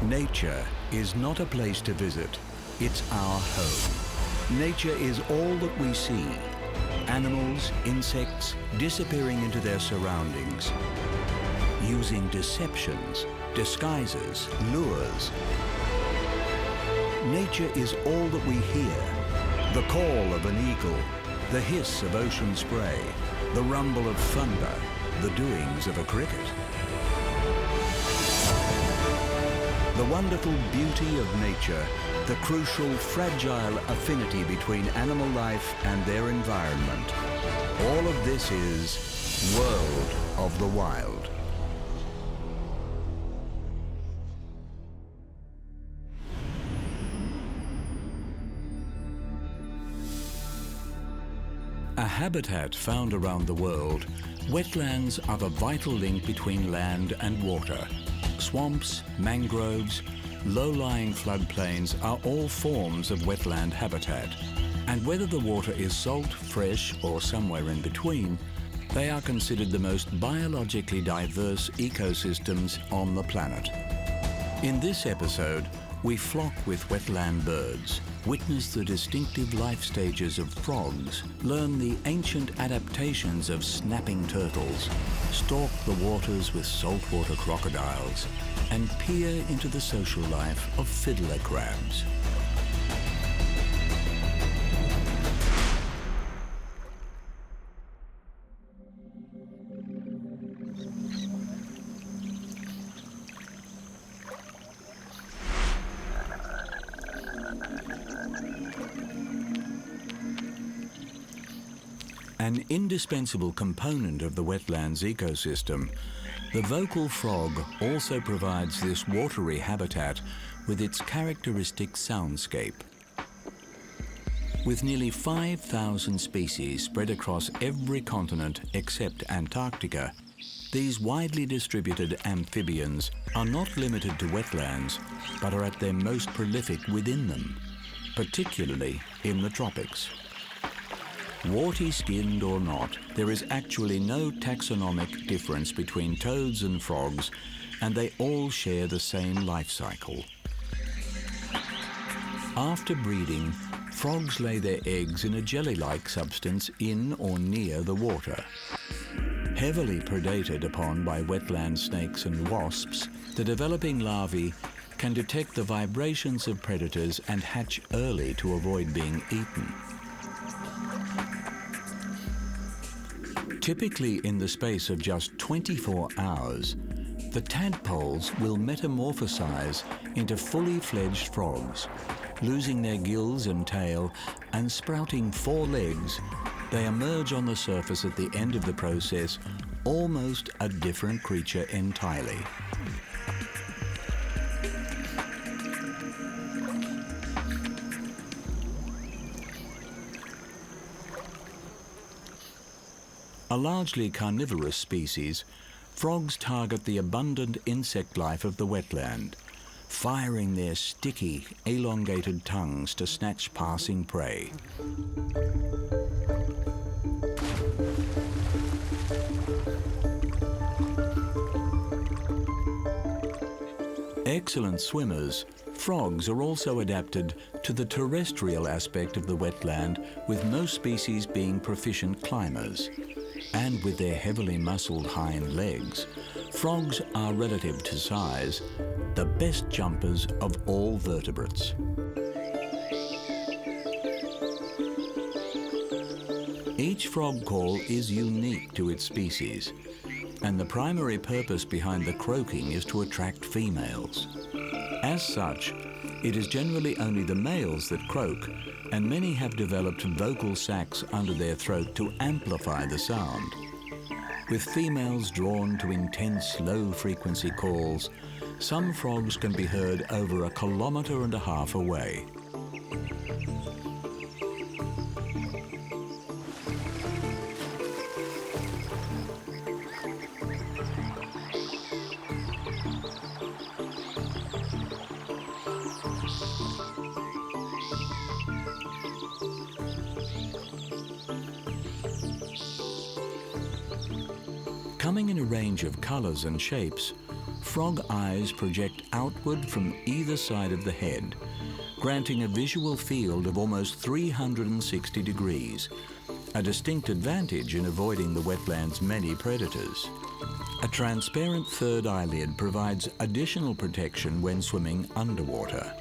Nature is not a place to visit, it's our home. Nature is all that we see. Animals, insects, disappearing into their surroundings, using deceptions, disguises, lures. Nature is all that we hear. The call of an eagle, the hiss of ocean spray, the rumble of thunder, the doings of a cricket. The wonderful beauty of nature, the crucial, fragile affinity between animal life and their environment. All of this is World of the Wild. A habitat found around the world, wetlands are the vital link between land and water. Swamps, mangroves, low-lying floodplains are all forms of wetland habitat. And whether the water is salt, fresh, or somewhere in between, they are considered the most biologically diverse ecosystems on the planet. In this episode, we flock with wetland birds, witness the distinctive life stages of frogs, learn the ancient adaptations of snapping turtles, stalk the waters with saltwater crocodiles, and peer into the social life of fiddler crabs. An indispensable component of the wetlands ecosystem, the vocal frog also provides this watery habitat with its characteristic soundscape. With nearly 5,000 species spread across every continent except Antarctica, these widely distributed amphibians are not limited to wetlands, but are at their most prolific within them, particularly in the tropics. Warty-skinned or not, there is actually no taxonomic difference between toads and frogs, and they all share the same life cycle. After breeding, frogs lay their eggs in a jelly-like substance in or near the water. Heavily predated upon by wetland snakes and wasps, the developing larvae can detect the vibrations of predators and hatch early to avoid being eaten. Typically in the space of just 24 hours, the tadpoles will metamorphosize into fully fledged frogs. Losing their gills and tail and sprouting 4 legs, they emerge on the surface at the end of the process, almost a different creature entirely. A largely carnivorous species, frogs target the abundant insect life of the wetland, firing their sticky, elongated tongues to snatch passing prey. Excellent swimmers, frogs are also adapted to the terrestrial aspect of the wetland, with most species being proficient climbers. And with their heavily muscled hind legs, frogs are, relative to size, the best jumpers of all vertebrates. Each frog call is unique to its species, and the primary purpose behind the croaking is to attract females. As such, it is generally only the males that croak, and many have developed vocal sacs under their throat to amplify the sound. With females drawn to intense low-frequency calls, some frogs can be heard over 1.5 kilometers away. Coming in a range of colors and shapes, frog eyes project outward from either side of the head, granting a visual field of almost 360 degrees, a distinct advantage in avoiding the wetland's many predators. A transparent third eyelid provides additional protection when swimming underwater.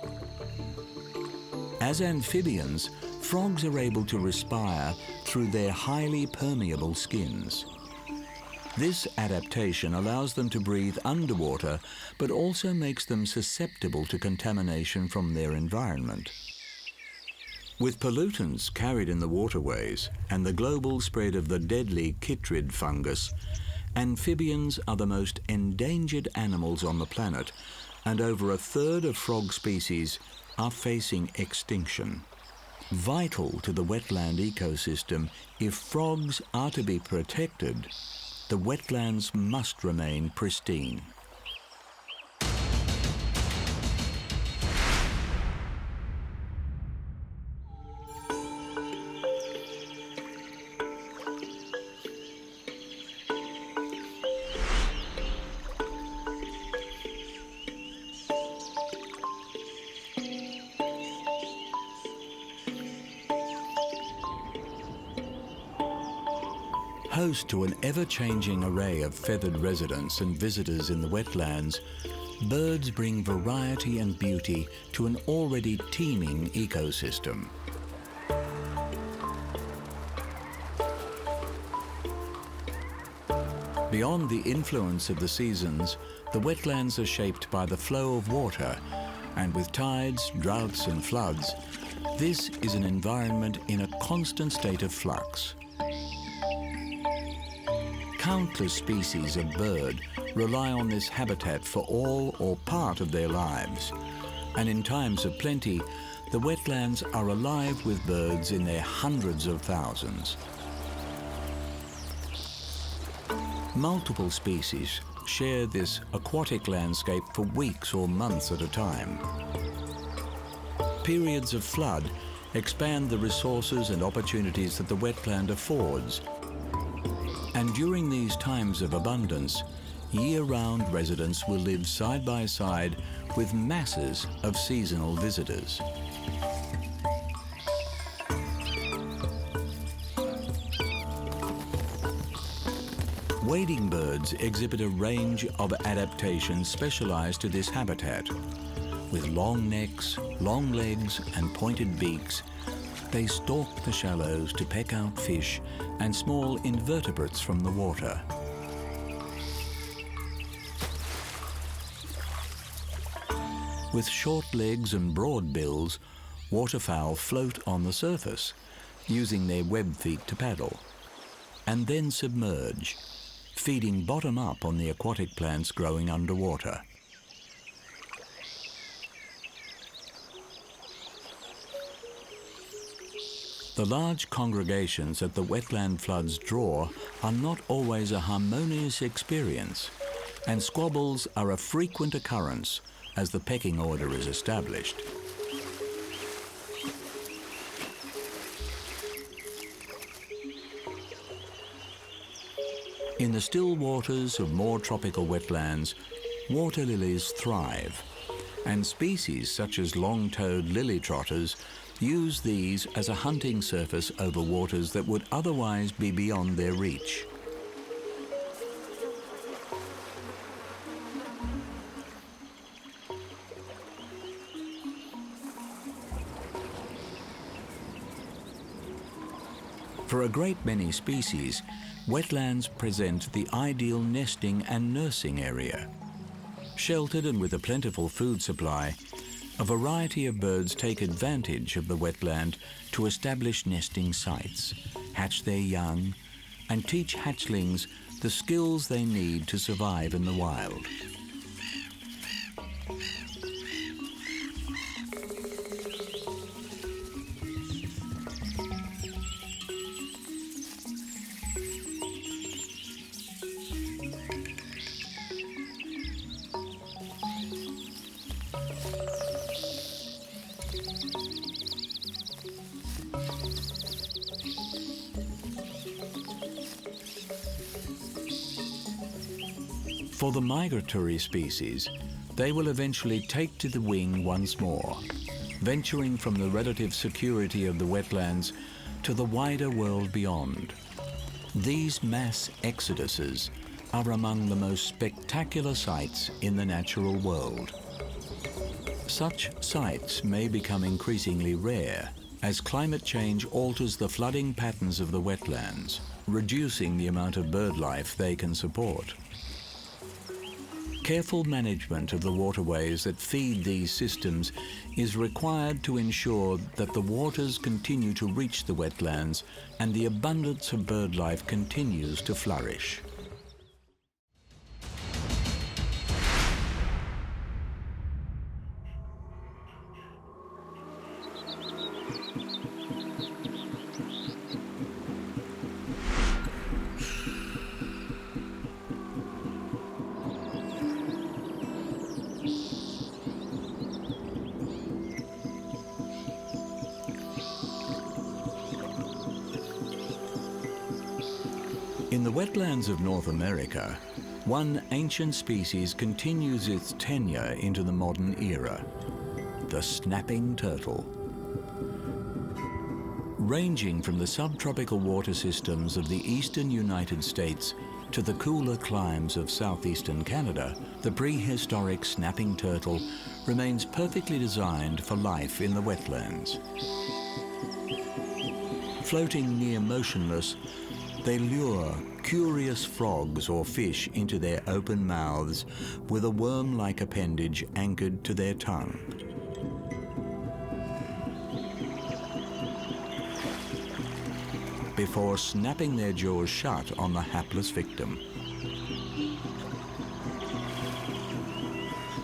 As amphibians, frogs are able to respire through their highly permeable skins. This adaptation allows them to breathe underwater, but also makes them susceptible to contamination from their environment. With pollutants carried in the waterways and the global spread of the deadly chytrid fungus, amphibians are the most endangered animals on the planet, and over a third of frog species are facing extinction. Vital to the wetland ecosystem, if frogs are to be protected, the wetlands must remain pristine. Host to an ever-changing array of feathered residents and visitors in the wetlands, birds bring variety and beauty to an already teeming ecosystem. Beyond the influence of the seasons, the wetlands are shaped by the flow of water, and with tides, droughts and floods, this is an environment in a constant state of flux. Countless species of bird rely on this habitat for all or part of their lives, and in times of plenty, the wetlands are alive with birds in their hundreds of thousands. Multiple species share this aquatic landscape for weeks or months at a time. Periods of flood expand the resources and opportunities that the wetland affords. And during these times of abundance, year-round residents will live side by side with masses of seasonal visitors. Wading birds exhibit a range of adaptations specialized to this habitat. With long necks, long legs, and pointed beaks, they stalk the shallows to peck out fish and small invertebrates from the water. With short legs and broad bills, waterfowl float on the surface, using their web feet to paddle, and then submerge, feeding bottom up on the aquatic plants growing underwater. The large congregations that the wetland floods draw are not always a harmonious experience, and squabbles are a frequent occurrence as the pecking order is established. In the still waters of more tropical wetlands, water lilies thrive, and species such as long-toed lily trotters use these as a hunting surface over waters that would otherwise be beyond their reach. For a great many species, wetlands present the ideal nesting and nursing area. Sheltered and with a plentiful food supply, a variety of birds take advantage of the wetland to establish nesting sites, hatch their young, and teach hatchlings the skills they need to survive in the wild. For the migratory species, they will eventually take to the wing once more, venturing from the relative security of the wetlands to the wider world beyond. These mass exoduses are among the most spectacular sights in the natural world. Such sights may become increasingly rare as climate change alters the flooding patterns of the wetlands, reducing the amount of bird life they can support. Careful management of the waterways that feed these systems is required to ensure that the waters continue to reach the wetlands and the abundance of bird life continues to flourish. In the wetlands of North America, one ancient species continues its tenure into the modern era, the snapping turtle. Ranging from the subtropical water systems of the eastern United States to the cooler climes of southeastern Canada, the prehistoric snapping turtle remains perfectly designed for life in the wetlands. Floating near motionless, they lure curious frogs or fish into their open mouths with a worm-like appendage anchored to their tongue. Before snapping their jaws shut on the hapless victim.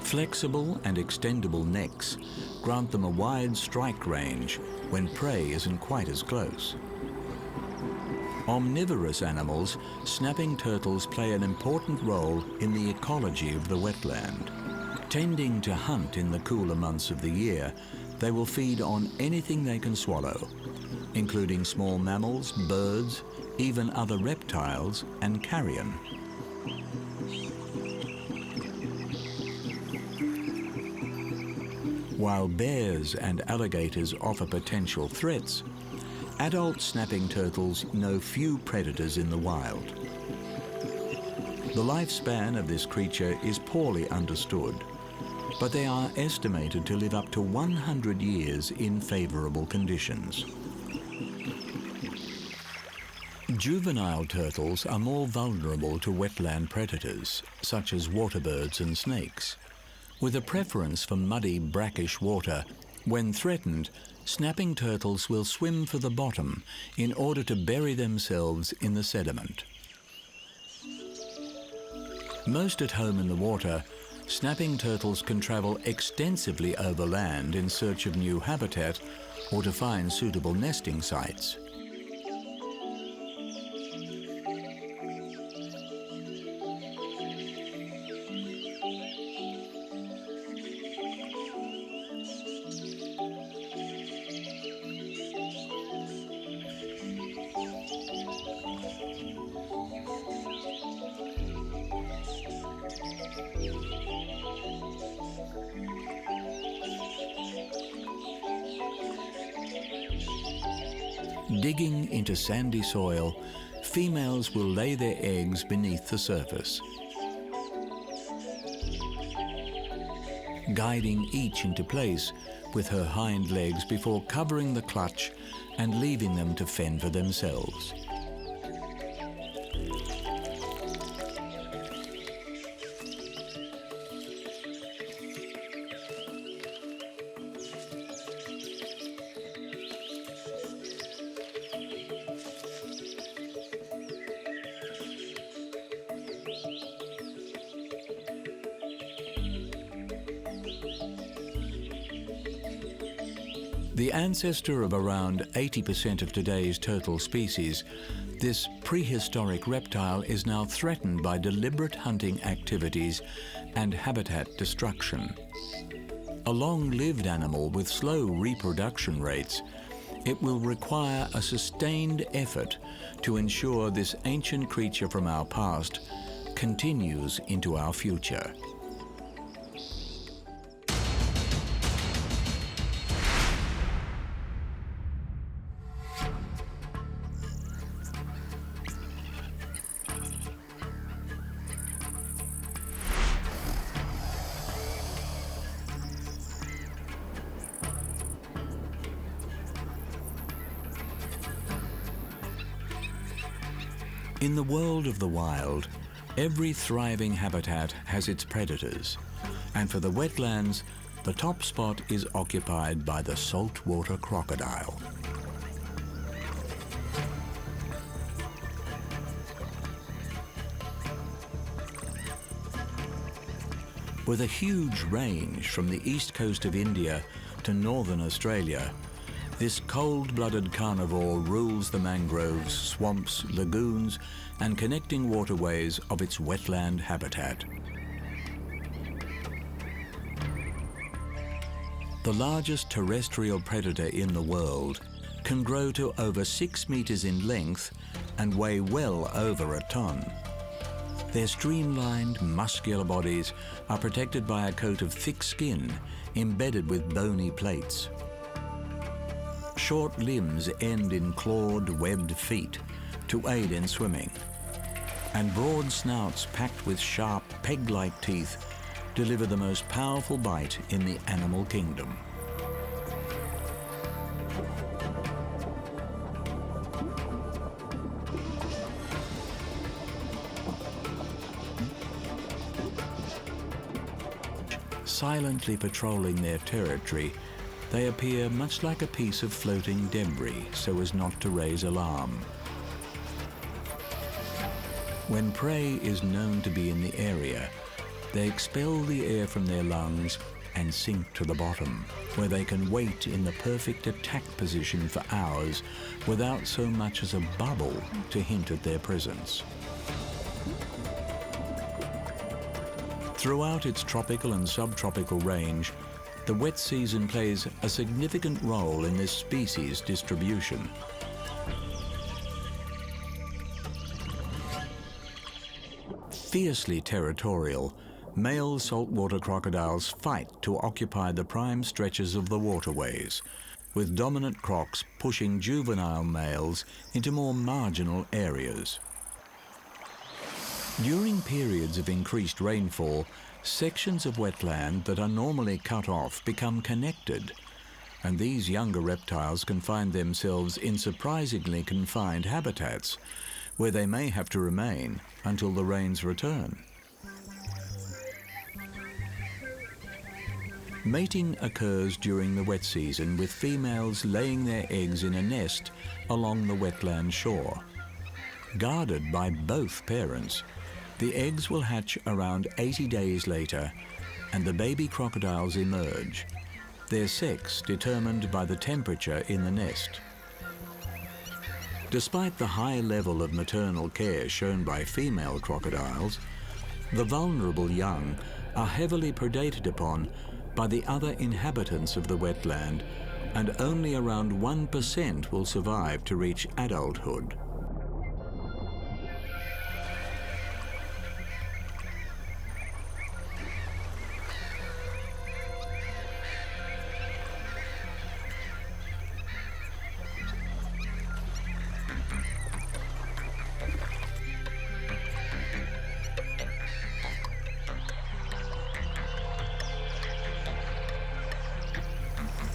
Flexible and extendable necks grant them a wide strike range when prey isn't quite as close. Omnivorous animals, snapping turtles play an important role in the ecology of the wetland. Tending to hunt in the cooler months of the year, they will feed on anything they can swallow, including small mammals, birds, even other reptiles and carrion. While bears and alligators offer potential threats, adult snapping turtles know few predators in the wild. The lifespan of this creature is poorly understood, but they are estimated to live up to 100 years in favorable conditions. Juvenile turtles are more vulnerable to wetland predators, such as waterbirds and snakes. With a preference for muddy, brackish water, when threatened, snapping turtles will swim for the bottom in order to bury themselves in the sediment. Most at home in the water, snapping turtles can travel extensively over land in search of new habitat or to find suitable nesting sites. Digging into sandy soil, females will lay their eggs beneath the surface, guiding each into place with her hind legs before covering the clutch and leaving them to fend for themselves. The ancestor of around 80% of today's turtle species, this prehistoric reptile is now threatened by deliberate hunting activities and habitat destruction. A long-lived animal with slow reproduction rates, it will require a sustained effort to ensure this ancient creature from our past continues into our future. In the world of the wild, every thriving habitat has its predators, and for the wetlands, the top spot is occupied by the saltwater crocodile. With a huge range from the east coast of India to northern Australia, this cold-blooded carnivore rules the mangroves, swamps, lagoons, and connecting waterways of its wetland habitat. The largest terrestrial predator in the world can grow to over 6 meters in length and weigh well over a ton. Their streamlined, muscular bodies are protected by a coat of thick skin embedded with bony plates. Short limbs end in clawed, webbed feet to aid in swimming, and broad snouts packed with sharp, peg-like teeth deliver the most powerful bite in the animal kingdom. Silently patrolling their territory, they appear much like a piece of floating debris so as not to raise alarm. When prey is known to be in the area, they expel the air from their lungs and sink to the bottom, where they can wait in the perfect attack position for hours without so much as a bubble to hint at their presence. Throughout its tropical and subtropical range, the wet season plays a significant role in this species distribution. Fiercely territorial, male saltwater crocodiles fight to occupy the prime stretches of the waterways, with dominant crocs pushing juvenile males into more marginal areas. During periods of increased rainfall, sections of wetland that are normally cut off become connected, and these younger reptiles can find themselves in surprisingly confined habitats, where they may have to remain until the rains return. Mating occurs during the wet season, with females laying their eggs in a nest along the wetland shore. Guarded by both parents, the eggs will hatch around 80 days later, and the baby crocodiles emerge, their sex determined by the temperature in the nest. Despite the high level of maternal care shown by female crocodiles, the vulnerable young are heavily predated upon by the other inhabitants of the wetland, and only around 1% will survive to reach adulthood.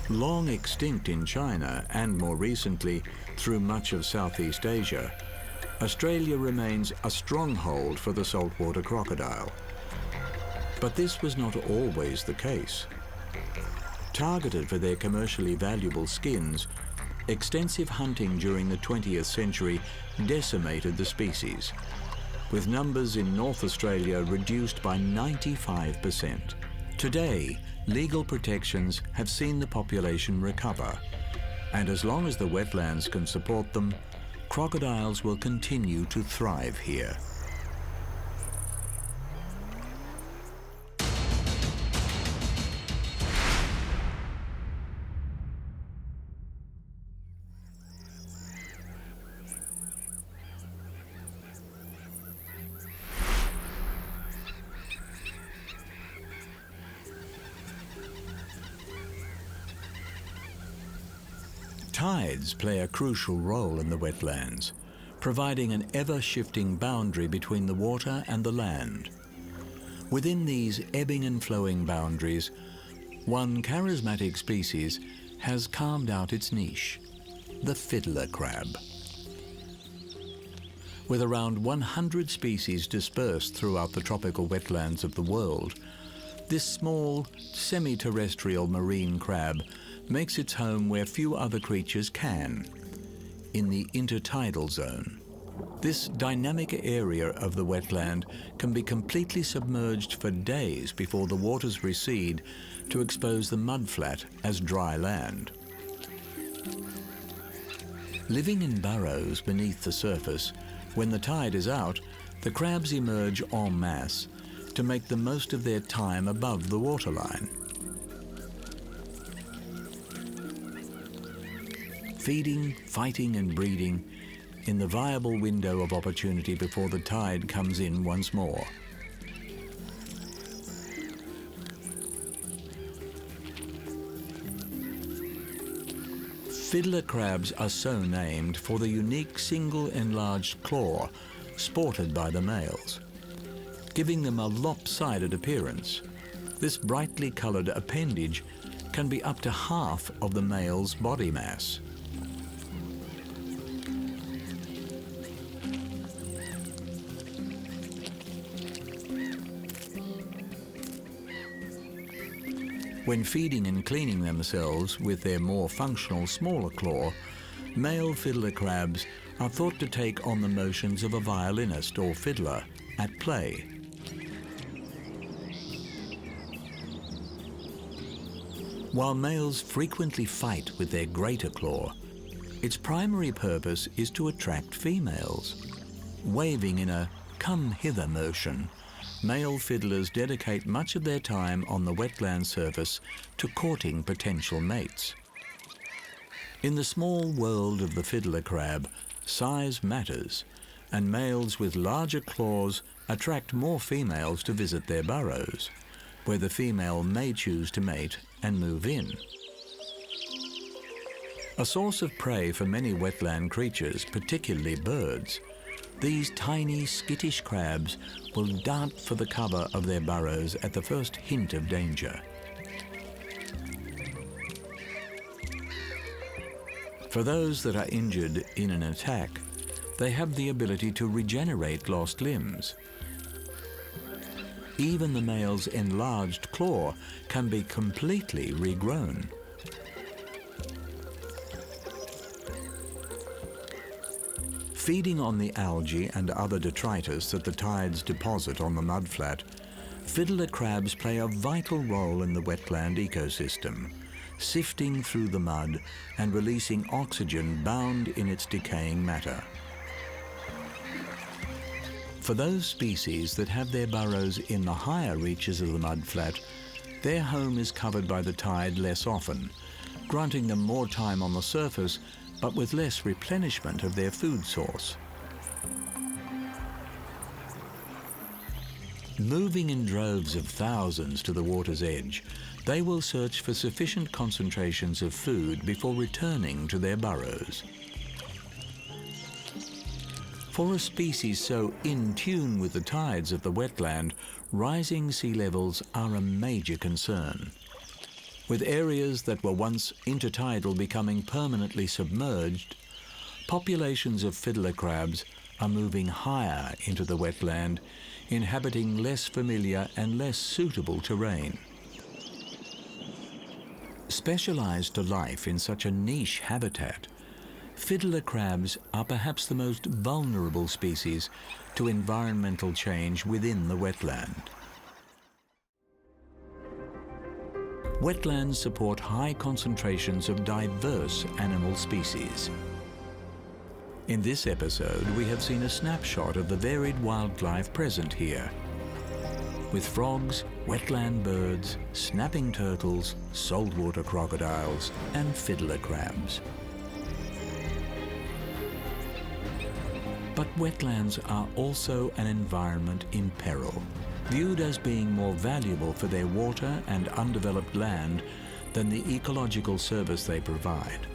Long extinct in China and more recently through much of Southeast Asia, Australia remains a stronghold for the saltwater crocodile. But this was not always the case. Targeted for their commercially valuable skins, extensive hunting during the 20th century decimated the species, with numbers in North Australia reduced by 95%. Today, legal protections have seen the population recover, and as long as the wetlands can support them, crocodiles will continue to thrive here. Tides play a crucial role in the wetlands, providing an ever-shifting boundary between the water and the land. Within these ebbing and flowing boundaries, one charismatic species has carved out its niche, the fiddler crab. With around 100 species dispersed throughout the tropical wetlands of the world, this small, semi-terrestrial marine crab makes its home where few other creatures can, in the intertidal zone. This dynamic area of the wetland can be completely submerged for days before the waters recede to expose the mudflat as dry land. Living in burrows beneath the surface, when the tide is out, the crabs emerge en masse to make the most of their time above the waterline. Feeding, fighting and breeding in the viable window of opportunity before the tide comes in once more. Fiddler crabs are so named for the unique single enlarged claw sported by the males, giving them a lopsided appearance. This brightly colored appendage can be up to half of the male's body mass. When feeding and cleaning themselves with their more functional smaller claw, male fiddler crabs are thought to take on the motions of a violinist or fiddler at play. While males frequently fight with their greater claw, its primary purpose is to attract females. Waving in a come hither motion, male fiddlers dedicate much of their time on the wetland surface to courting potential mates. In the small world of the fiddler crab, size matters, and males with larger claws attract more females to visit their burrows, where the female may choose to mate and move in. A source of prey for many wetland creatures, particularly birds, these tiny, skittish crabs will dart for the cover of their burrows at the first hint of danger. For those that are injured in an attack, they have the ability to regenerate lost limbs. Even the male's enlarged claw can be completely regrown. Feeding on the algae and other detritus that the tides deposit on the mudflat, fiddler crabs play a vital role in the wetland ecosystem, sifting through the mud and releasing oxygen bound in its decaying matter. For those species that have their burrows in the higher reaches of the mudflat, their home is covered by the tide less often, granting them more time on the surface but with less replenishment of their food source. Moving in droves of thousands to the water's edge, they will search for sufficient concentrations of food before returning to their burrows. For a species so in tune with the tides of the wetland, rising sea levels are a major concern. With areas that were once intertidal becoming permanently submerged, populations of fiddler crabs are moving higher into the wetland, inhabiting less familiar and less suitable terrain. Specialized to life in such a niche habitat, fiddler crabs are perhaps the most vulnerable species to environmental change within the wetland. Wetlands support high concentrations of diverse animal species. In this episode, we have seen a snapshot of the varied wildlife present here, with frogs, wetland birds, snapping turtles, saltwater crocodiles, and fiddler crabs. But wetlands are also an environment in peril, viewed as being more valuable for their water and undeveloped land than the ecological service they provide.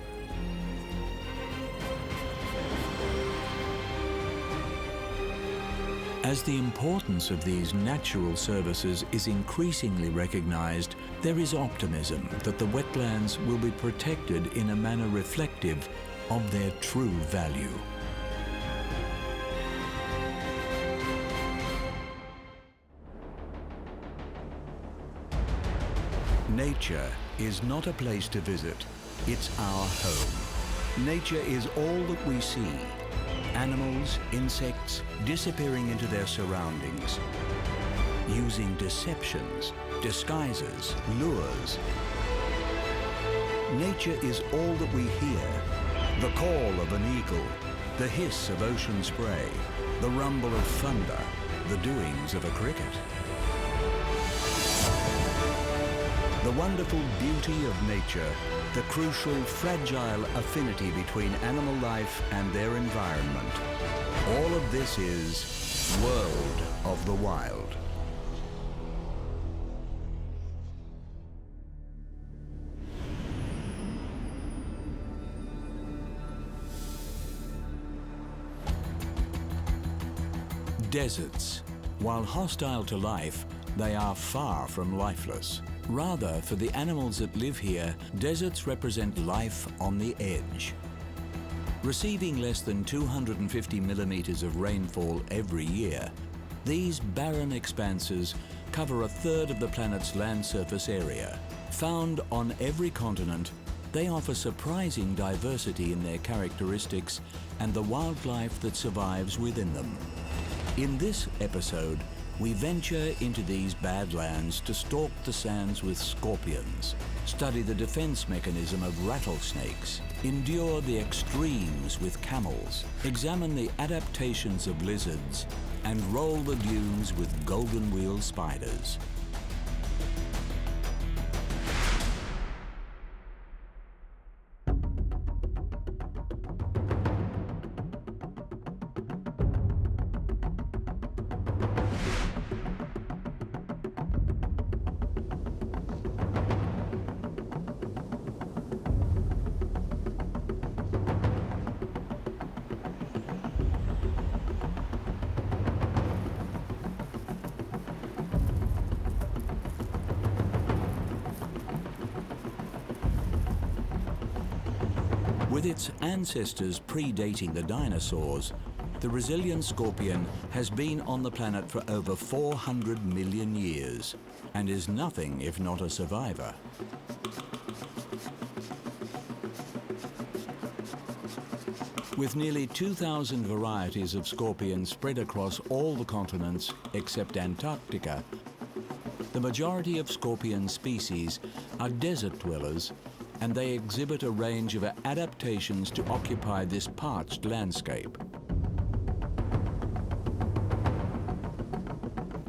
As the importance of these natural services is increasingly recognized, there is optimism that the wetlands will be protected in a manner reflective of their true value. Nature is not a place to visit, it's our home. Nature is all that we see. Animals, insects, disappearing into their surroundings, using deceptions, disguises, lures. Nature is all that we hear. The call of an eagle, the hiss of ocean spray, the rumble of thunder, the doings of a cricket. The wonderful beauty of nature, the crucial, fragile affinity between animal life and their environment. All of this is World of the Wild. Deserts. While hostile to life, they are far from lifeless. Rather, for the animals that live here, deserts represent life on the edge. Receiving less than 250 millimeters of rainfall every year, these barren expanses cover a third of the planet's land surface area. Found on every continent, they offer surprising diversity in their characteristics and the wildlife that survives within them. In this episode, we venture into these badlands to stalk the sands with scorpions, study the defense mechanism of rattlesnakes, endure the extremes with camels, examine the adaptations of lizards, and roll the dunes with golden-wheeled spiders. With its ancestors predating the dinosaurs, the resilient scorpion has been on the planet for over 400 million years and is nothing if not a survivor. With nearly 2,000 varieties of scorpions spread across all the continents except Antarctica, the majority of scorpion species are desert dwellers, and they exhibit a range of adaptations to occupy this parched landscape.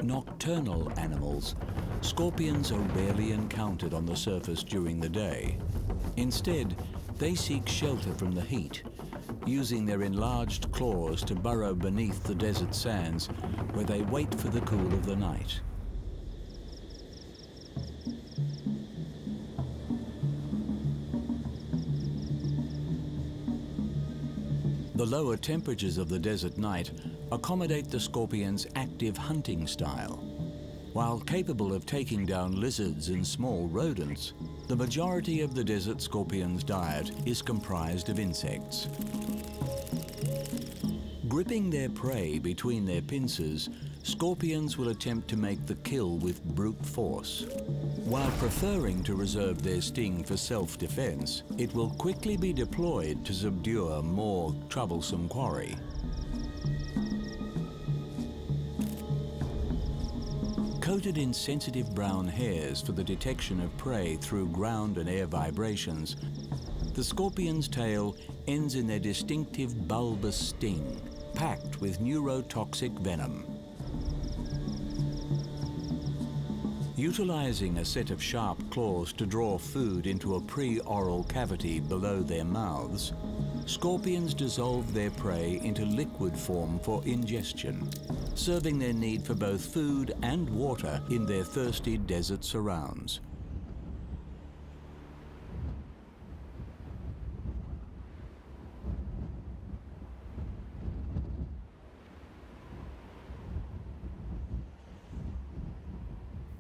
Nocturnal animals, scorpions are rarely encountered on the surface during the day. Instead, they seek shelter from the heat, using their enlarged claws to burrow beneath the desert sands, where they wait for the cool of the night. The lower temperatures of the desert night accommodate the scorpion's active hunting style. While capable of taking down lizards and small rodents, the majority of the desert scorpion's diet is comprised of insects. Gripping their prey between their pincers, scorpions will attempt to make the kill with brute force. While preferring to reserve their sting for self-defense, it will quickly be deployed to subdue a more troublesome quarry. Coated in sensitive brown hairs for the detection of prey through ground and air vibrations, the scorpion's tail ends in their distinctive bulbous sting, packed with neurotoxic venom. Utilizing a set of sharp claws to draw food into a pre-oral cavity below their mouths, scorpions dissolve their prey into liquid form for ingestion, serving their need for both food and water in their thirsty desert surrounds.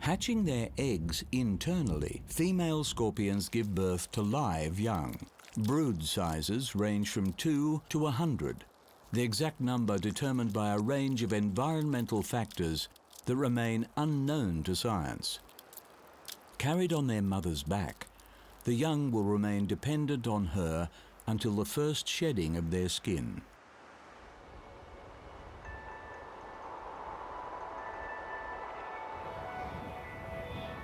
Hatching their eggs internally, female scorpions give birth to live young. Brood sizes range from 2 to 100, the exact number determined by a range of environmental factors that remain unknown to science. Carried on their mother's back, the young will remain dependent on her until the first shedding of their skin.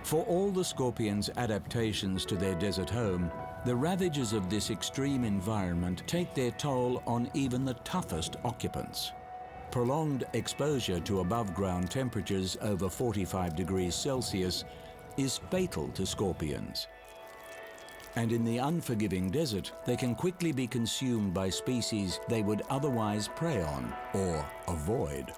For all the scorpion's adaptations to their desert home, the ravages of this extreme environment take their toll on even the toughest occupants. Prolonged exposure to above-ground temperatures over 45 degrees Celsius is fatal to scorpions. And in the unforgiving desert, they can quickly be consumed by species they would otherwise prey on or avoid.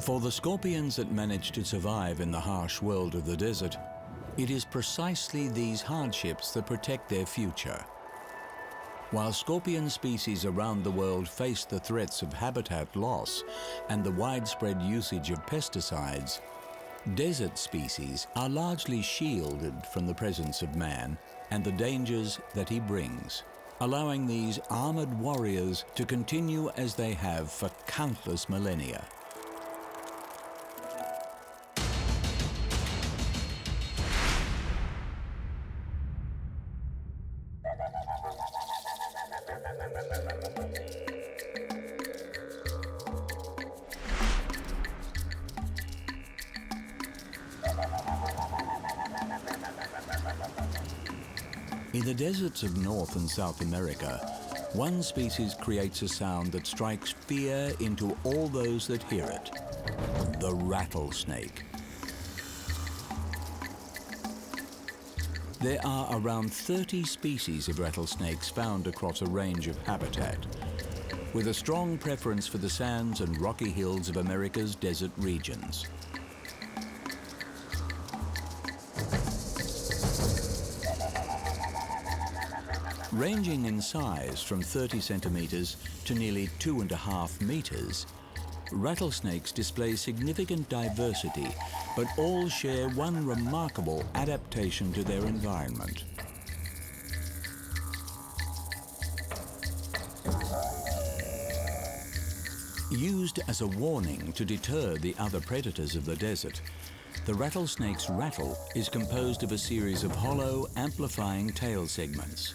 For the scorpions that manage to survive in the harsh world of the desert, it is precisely these hardships that protect their future. While scorpion species around the world face the threats of habitat loss and the widespread usage of pesticides, desert species are largely shielded from the presence of man and the dangers that he brings, allowing these armored warriors to continue as they have for countless millennia. In the deserts of North and South America, one species creates a sound that strikes fear into all those that hear it: the rattlesnake. There are around 30 species of rattlesnakes found across a range of habitat, with a strong preference for the sands and rocky hills of America's desert regions. Ranging in size from 30 centimeters to nearly 2.5 meters, rattlesnakes display significant diversity, but all share one remarkable adaptation to their environment. Used as a warning to deter the other predators of the desert, the rattlesnake's rattle is composed of a series of hollow, amplifying tail segments.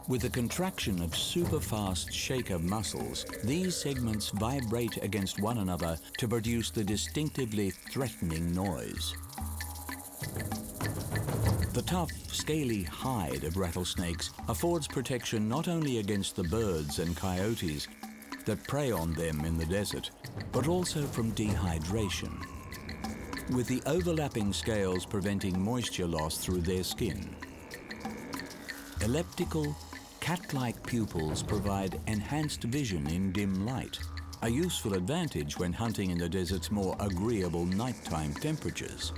With the contraction of super-fast shaker muscles, these segments vibrate against one another to produce the distinctively threatening noise. The tough, scaly hide of rattlesnakes affords protection not only against the birds and coyotes that prey on them in the desert, but also from dehydration, with the overlapping scales preventing moisture loss through their skin. Elliptical, cat-like pupils provide enhanced vision in dim light, a useful advantage when hunting in the desert's more agreeable nighttime temperatures.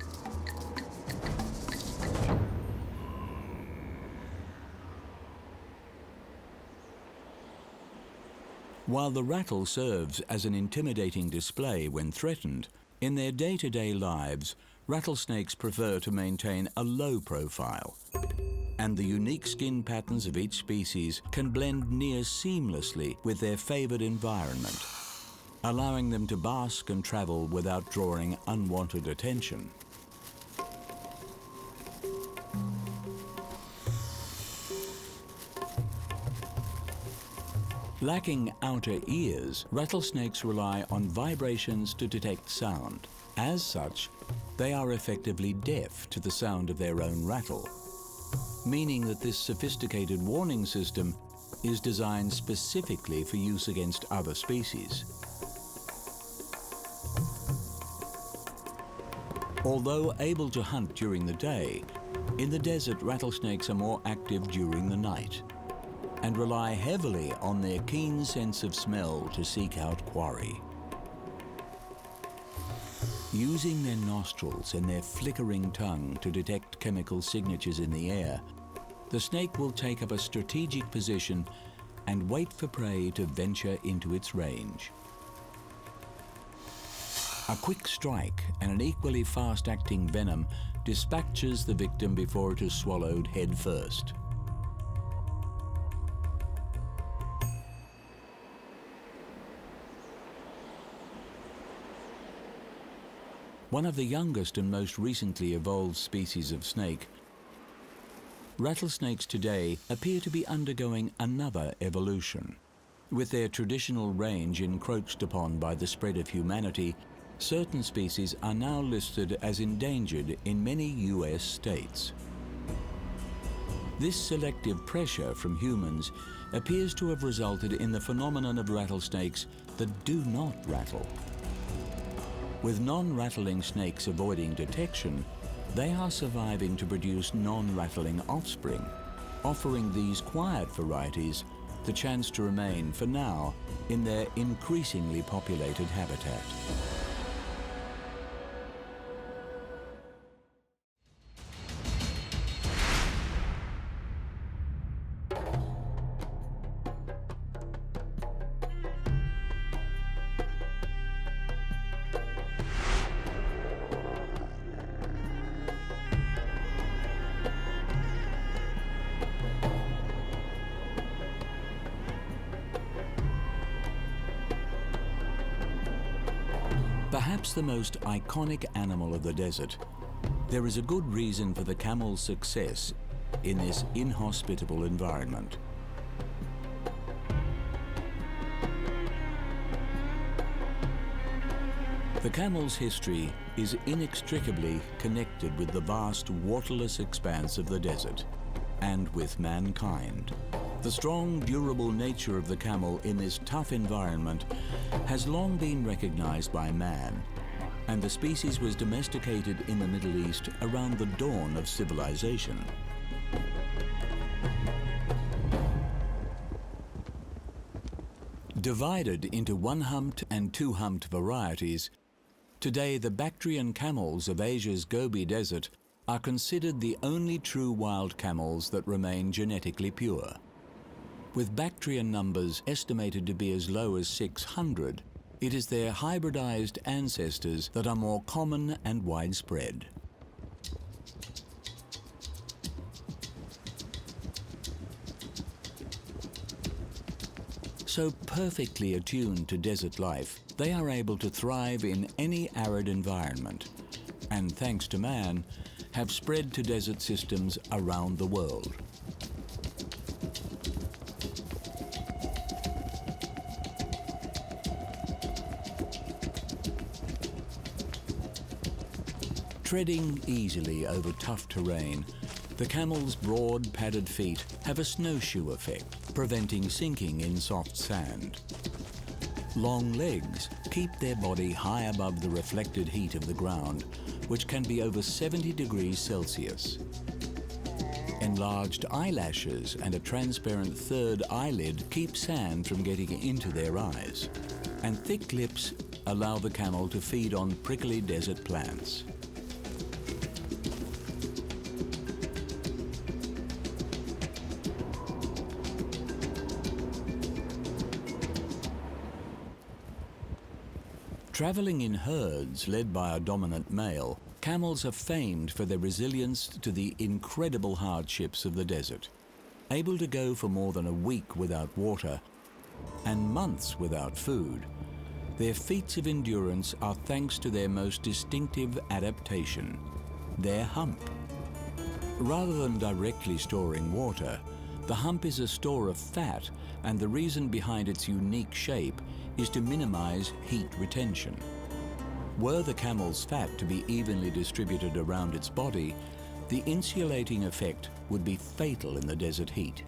While the rattle serves as an intimidating display when threatened, in their day-to-day lives, rattlesnakes prefer to maintain a low profile, and the unique skin patterns of each species can blend near seamlessly with their favored environment, allowing them to bask and travel without drawing unwanted attention. Lacking outer ears, rattlesnakes rely on vibrations to detect sound. As such, they are effectively deaf to the sound of their own rattle, meaning that this sophisticated warning system is designed specifically for use against other species. Although able to hunt during the day, in the desert rattlesnakes are more active during the night and rely heavily on their keen sense of smell to seek out quarry. Using their nostrils and their flickering tongue to detect chemical signatures in the air, the snake will take up a strategic position and wait for prey to venture into its range. A quick strike and an equally fast-acting venom dispatches the victim before it is swallowed head first. One of the youngest and most recently evolved species of snake, rattlesnakes today appear to be undergoing another evolution. With their traditional range encroached upon by the spread of humanity, certain species are now listed as endangered in many US states. This selective pressure from humans appears to have resulted in the phenomenon of rattlesnakes that do not rattle. With non-rattling snakes avoiding detection, they are surviving to produce non-rattling offspring, offering these quiet varieties the chance to remain, for now, in their increasingly populated habitat. Perhaps the most iconic animal of the desert, there is a good reason for the camel's success in this inhospitable environment. The camel's history is inextricably connected with the vast waterless expanse of the desert and with mankind. The strong, durable nature of the camel in this tough environment has long been recognized by man, and the species was domesticated in the Middle East around the dawn of civilization. Divided into one-humped and two-humped varieties, today the Bactrian camels of Asia's Gobi Desert are considered the only true wild camels that remain genetically pure. With Bactrian numbers estimated to be as low as 600, it is their hybridized ancestors that are more common and widespread. So perfectly attuned to desert life, they are able to thrive in any arid environment, and thanks to man, have spread to desert systems around the world. Treading easily over tough terrain, the camel's broad, padded feet have a snowshoe effect, preventing sinking in soft sand. Long legs keep their body high above the reflected heat of the ground, which can be over 70 degrees Celsius. Enlarged eyelashes and a transparent third eyelid keep sand from getting into their eyes, and thick lips allow the camel to feed on prickly desert plants. Traveling in herds led by a dominant male, camels are famed for their resilience to the incredible hardships of the desert. Able to go for more than a week without water and months without food, their feats of endurance are thanks to their most distinctive adaptation, their hump. Rather than directly storing water, the hump is a store of fat, and the reason behind its unique shape is to minimize heat retention. Were the camel's fat to be evenly distributed around its body, the insulating effect would be fatal in the desert heat.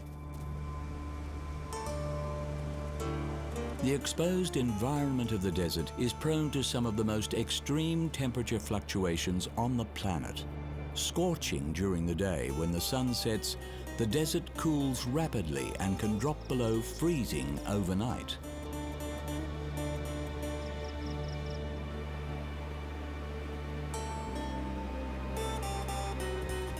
The exposed environment of the desert is prone to some of the most extreme temperature fluctuations on the planet. Scorching during the day when the sun sets, the desert cools rapidly and can drop below freezing overnight.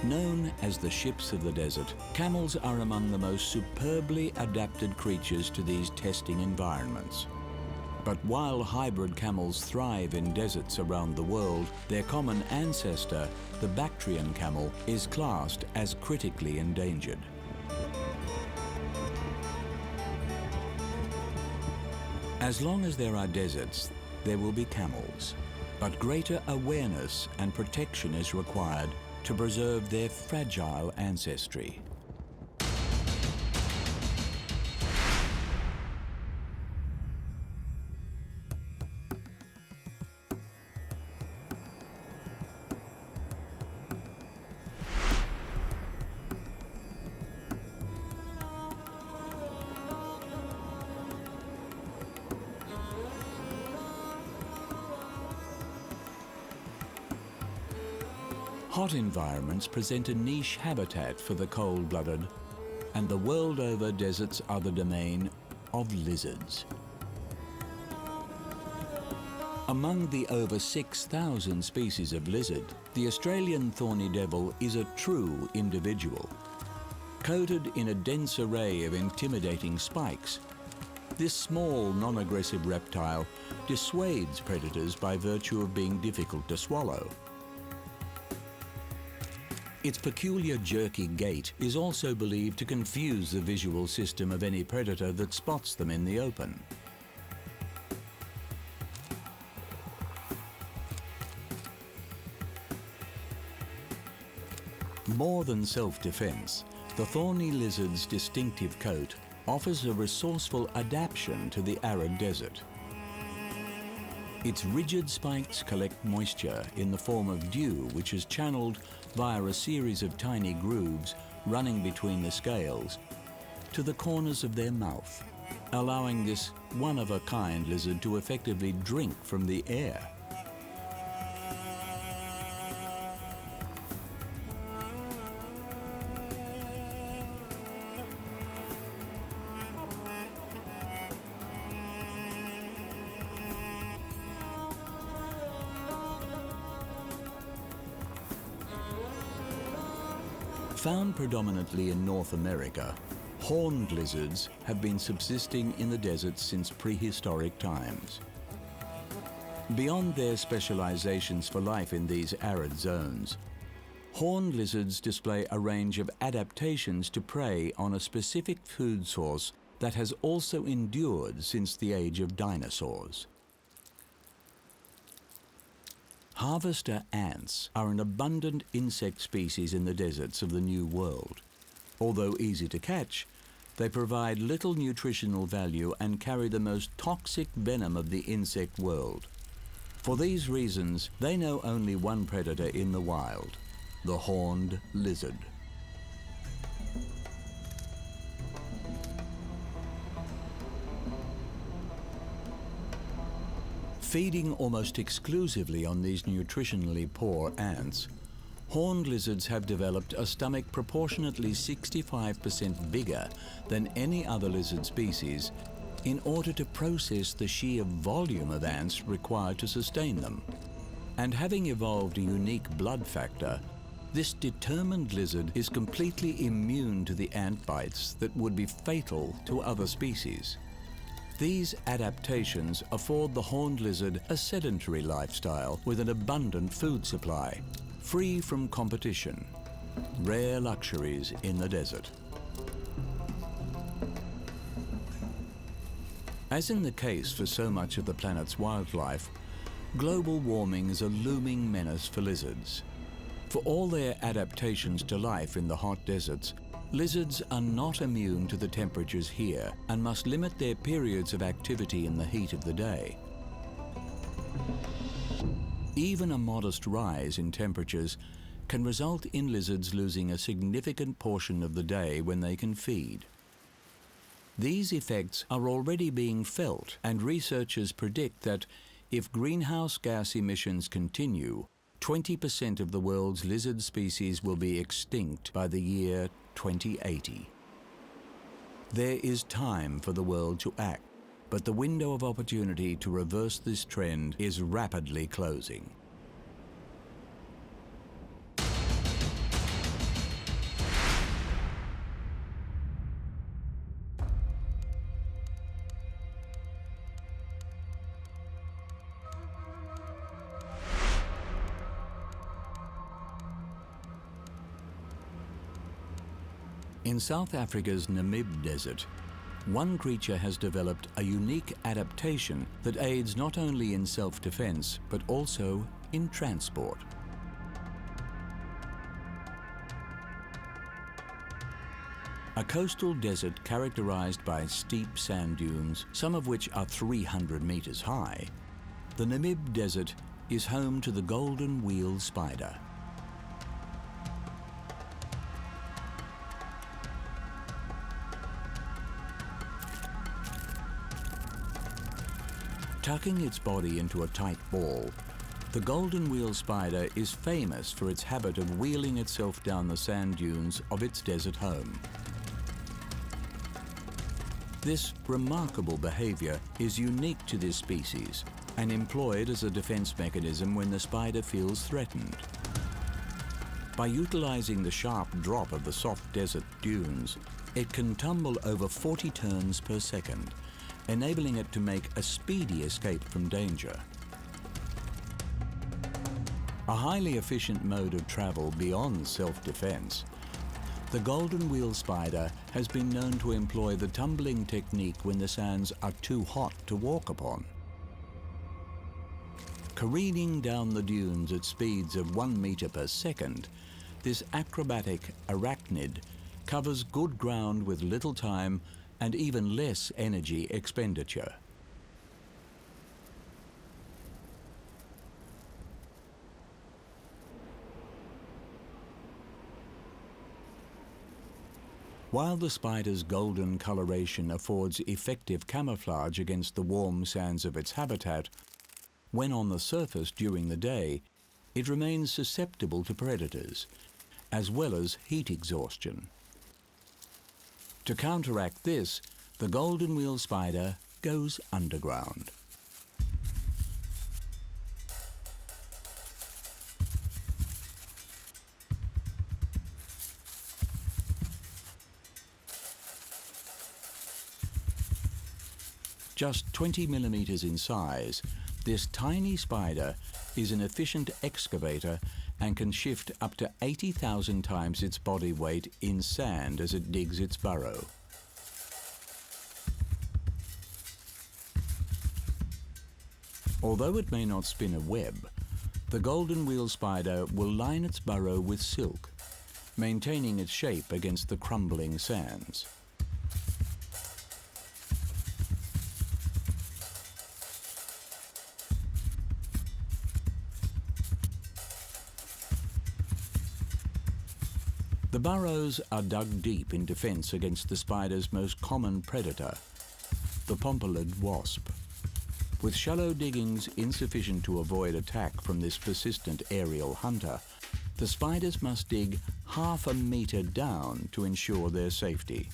Known as the ships of the desert, camels are among the most superbly adapted creatures to these testing environments. But while hybrid camels thrive in deserts around the world, their common ancestor, the Bactrian camel, is classed as critically endangered. As long as there are deserts, there will be camels. But greater awareness and protection is required to preserve their fragile ancestry. Hot environments present a niche habitat for the cold-blooded, and the world over deserts are the domain of lizards. Among the over 6,000 species of lizard, the Australian thorny devil is a true individual. Coated in a dense array of intimidating spikes, this small, non-aggressive reptile dissuades predators by virtue of being difficult to swallow. Its peculiar jerky gait is also believed to confuse the visual system of any predator that spots them in the open. More than self-defense, the thorny lizard's distinctive coat offers a resourceful adaptation to the arid desert. Its rigid spikes collect moisture in the form of dew, which is channeled via a series of tiny grooves running between the scales to the corners of their mouth, allowing this one-of-a-kind lizard to effectively drink from the air. Found predominantly in North America, horned lizards have been subsisting in the deserts since prehistoric times. Beyond their specializations for life in these arid zones, horned lizards display a range of adaptations to prey on a specific food source that has also endured since the age of dinosaurs. Harvester ants are an abundant insect species in the deserts of the New World. Although easy to catch, they provide little nutritional value and carry the most toxic venom of the insect world. For these reasons, they know only one predator in the wild, the horned lizard. Feeding almost exclusively on these nutritionally poor ants, horned lizards have developed a stomach proportionately 65% bigger than any other lizard species in order to process the sheer volume of ants required to sustain them. And having evolved a unique blood factor, this determined lizard is completely immune to the ant bites that would be fatal to other species. These adaptations afford the horned lizard a sedentary lifestyle with an abundant food supply, free from competition, rare luxuries in the desert. As in the case for so much of the planet's wildlife, global warming is a looming menace for lizards. For all their adaptations to life in the hot deserts, lizards are not immune to the temperatures here and must limit their periods of activity in the heat of the day. Even a modest rise in temperatures can result in lizards losing a significant portion of the day when they can feed. These effects are already being felt, and researchers predict that if greenhouse gas emissions continue, 20% of the world's lizard species will be extinct by the year 2080. There is time for the world to act, but the window of opportunity to reverse this trend is rapidly closing. In South Africa's Namib Desert, one creature has developed a unique adaptation that aids not only in self-defense, but also in transport. A coastal desert characterized by steep sand dunes, some of which are 300 meters high, the Namib Desert is home to the golden wheel spider. Tucking its body into a tight ball, the golden wheel spider is famous for its habit of wheeling itself down the sand dunes of its desert home. This remarkable behavior is unique to this species and employed as a defense mechanism when the spider feels threatened. By utilizing the sharp drop of the soft desert dunes, it can tumble over 40 turns per second, enabling it to make a speedy escape from danger. A highly efficient mode of travel beyond self-defense, the golden wheel spider has been known to employ the tumbling technique when the sands are too hot to walk upon. Careening down the dunes at speeds of 1 meter per second, this acrobatic arachnid covers good ground with little time and even less energy expenditure. While the spider's golden coloration affords effective camouflage against the warm sands of its habitat, when on the surface during the day, it remains susceptible to predators, as well as heat exhaustion. To counteract this, the golden wheel spider goes underground. Just 20 millimeters in size, this tiny spider is an efficient excavator and can shift up to 80,000 times its body weight in sand as it digs its burrow. Although it may not spin a web, the golden wheel spider will line its burrow with silk, maintaining its shape against the crumbling sands. The burrows are dug deep in defense against the spider's most common predator, the pompilid wasp. With shallow diggings insufficient to avoid attack from this persistent aerial hunter, the spiders must dig half a meter down to ensure their safety.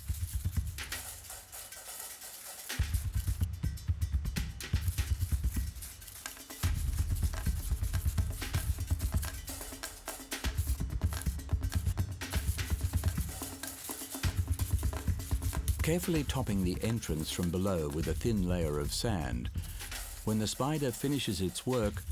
Carefully topping the entrance from below with a thin layer of sand, when the spider finishes its work,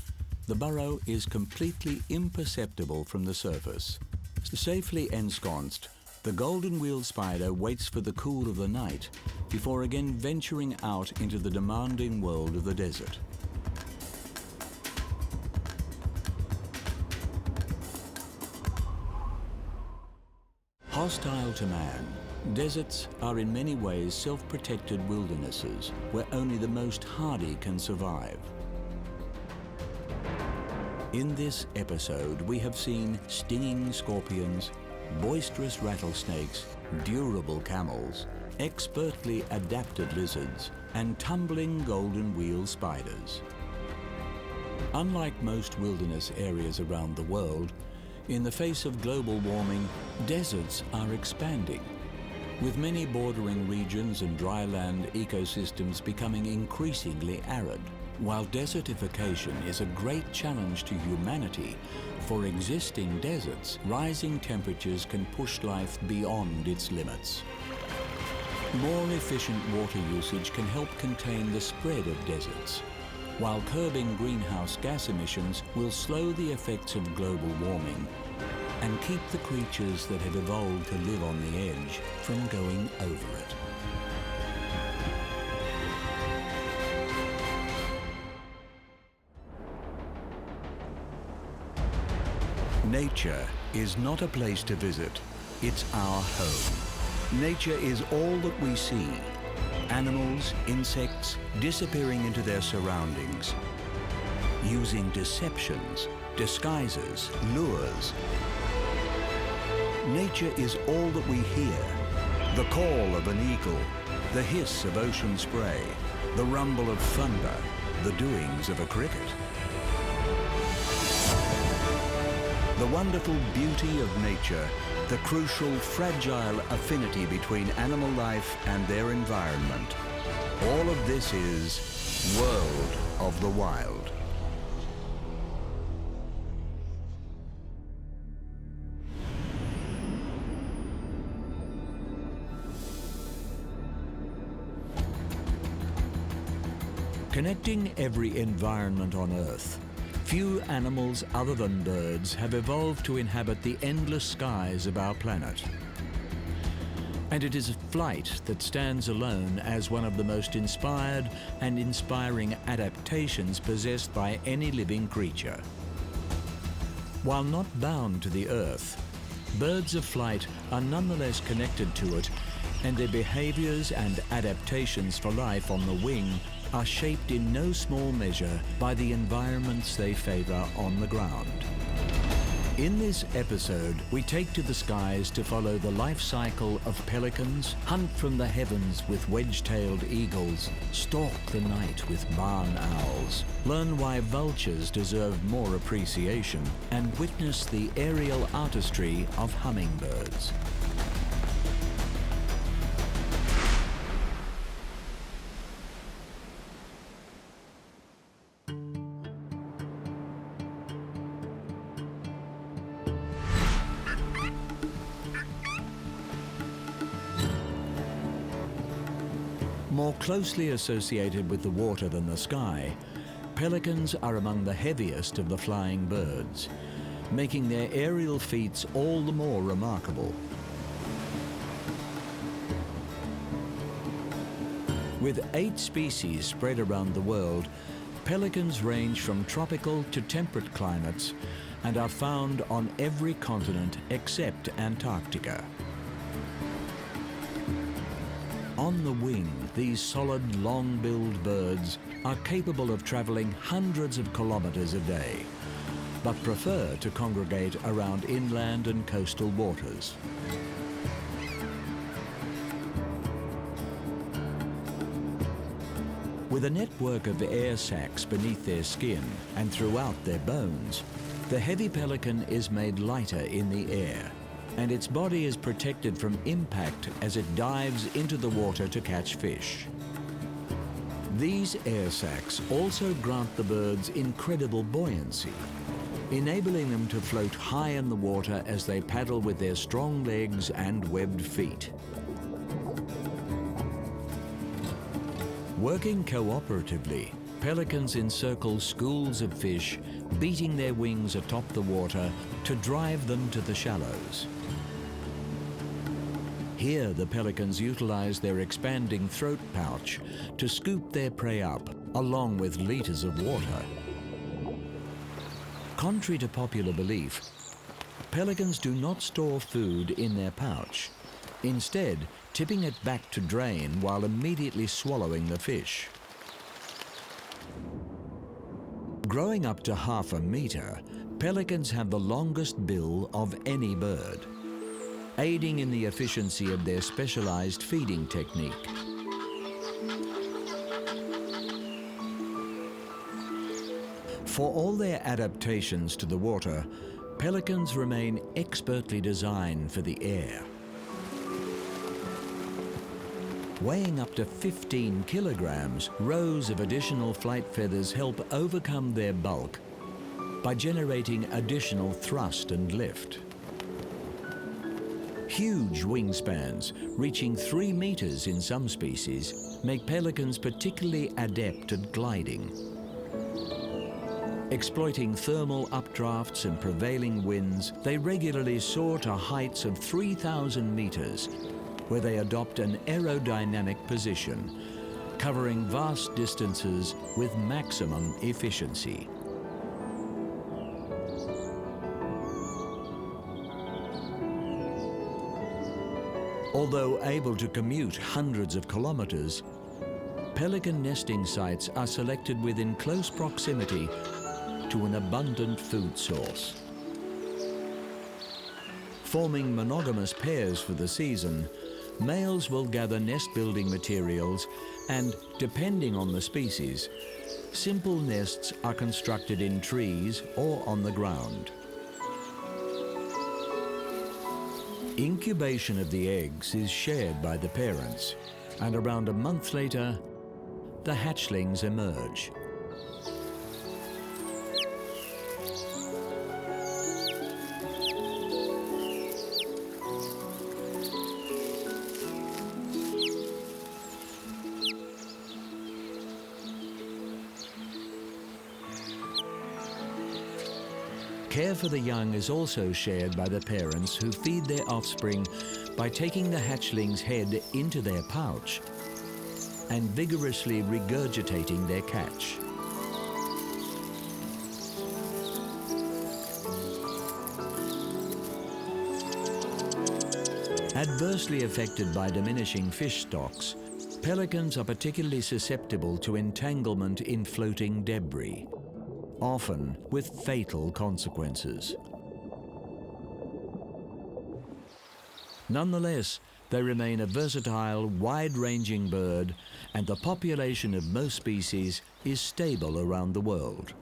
the burrow is completely imperceptible from the surface. Safely ensconced, the golden wheel spider waits for the cool of the night before again venturing out into the demanding world of the desert. Hostile to man, deserts are in many ways self-protected wildernesses where only the most hardy can survive. In this episode, we have seen stinging scorpions, boisterous rattlesnakes, durable camels, expertly adapted lizards, and tumbling golden wheel spiders. Unlike most wilderness areas around the world, in the face of global warming, deserts are expanding, with many bordering regions and dryland ecosystems becoming increasingly arid. While desertification is a great challenge to humanity, for existing deserts, rising temperatures can push life beyond its limits. More efficient water usage can help contain the spread of deserts, while curbing greenhouse gas emissions will slow the effects of global warming and keep the creatures that have evolved to live on the edge from going over it. Nature is not a place to visit, it's our home. Nature is all that we see. Animals, insects, disappearing into their surroundings, using deceptions, disguises, lures. Nature is all that we hear. The call of an eagle, the hiss of ocean spray, the rumble of thunder, the doings of a cricket. The wonderful beauty of nature, the crucial, fragile affinity between animal life and their environment. All of this is World of the Wild. Connecting every environment on Earth, few animals other than birds have evolved to inhabit the endless skies of our planet. And it is flight that stands alone as one of the most inspired and inspiring adaptations possessed by any living creature. While not bound to the Earth, birds of flight are nonetheless connected to it, and their behaviors and adaptations for life on the wing are shaped in no small measure by the environments they favor on the ground. In this episode, we take to the skies to follow the life cycle of pelicans, hunt from the heavens with wedge-tailed eagles, stalk the night with barn owls, learn why vultures deserve more appreciation, and witness the aerial artistry of hummingbirds. More closely associated with the water than the sky, pelicans are among the heaviest of the flying birds, making their aerial feats all the more remarkable. With 8 species spread around the world, pelicans range from tropical to temperate climates and are found on every continent except Antarctica. On the wing, these solid, long-billed birds are capable of traveling hundreds of kilometers a day, but prefer to congregate around inland and coastal waters. With a network of air sacs beneath their skin and throughout their bones, the heavy pelican is made lighter in the air, and its body is protected from impact as it dives into the water to catch fish. These air sacs also grant the birds incredible buoyancy, enabling them to float high in the water as they paddle with their strong legs and webbed feet. Working cooperatively, pelicans encircle schools of fish, beating their wings atop the water to drive them to the shallows. Here, the pelicans utilize their expanding throat pouch to scoop their prey up, along with liters of water. Contrary to popular belief, pelicans do not store food in their pouch, instead tipping it back to drain while immediately swallowing the fish. Growing up to half a meter, pelicans have the longest bill of any bird, aiding in the efficiency of their specialized feeding technique. For all their adaptations to the water, pelicans remain expertly designed for the air. Weighing up to 15 kilograms, rows of additional flight feathers help overcome their bulk by generating additional thrust and lift. Huge wingspans, reaching 3 meters in some species, make pelicans particularly adept at gliding. Exploiting thermal updrafts and prevailing winds, they regularly soar to heights of 3,000 meters, where they adopt an aerodynamic position, covering vast distances with maximum efficiency. Although able to commute hundreds of kilometers, pelican nesting sites are selected within close proximity to an abundant food source. Forming monogamous pairs for the season, males will gather nest-building materials and, depending on the species, simple nests are constructed in trees or on the ground. Incubation of the eggs is shared by the parents, and around a month later, the hatchlings emerge. Care for the young is also shared by the parents, who feed their offspring by taking the hatchling's head into their pouch and vigorously regurgitating their catch. Adversely affected by diminishing fish stocks, pelicans are particularly susceptible to entanglement in floating debris, often with fatal consequences. Nonetheless, they remain a versatile, wide-ranging bird, and the population of most species is stable around the world.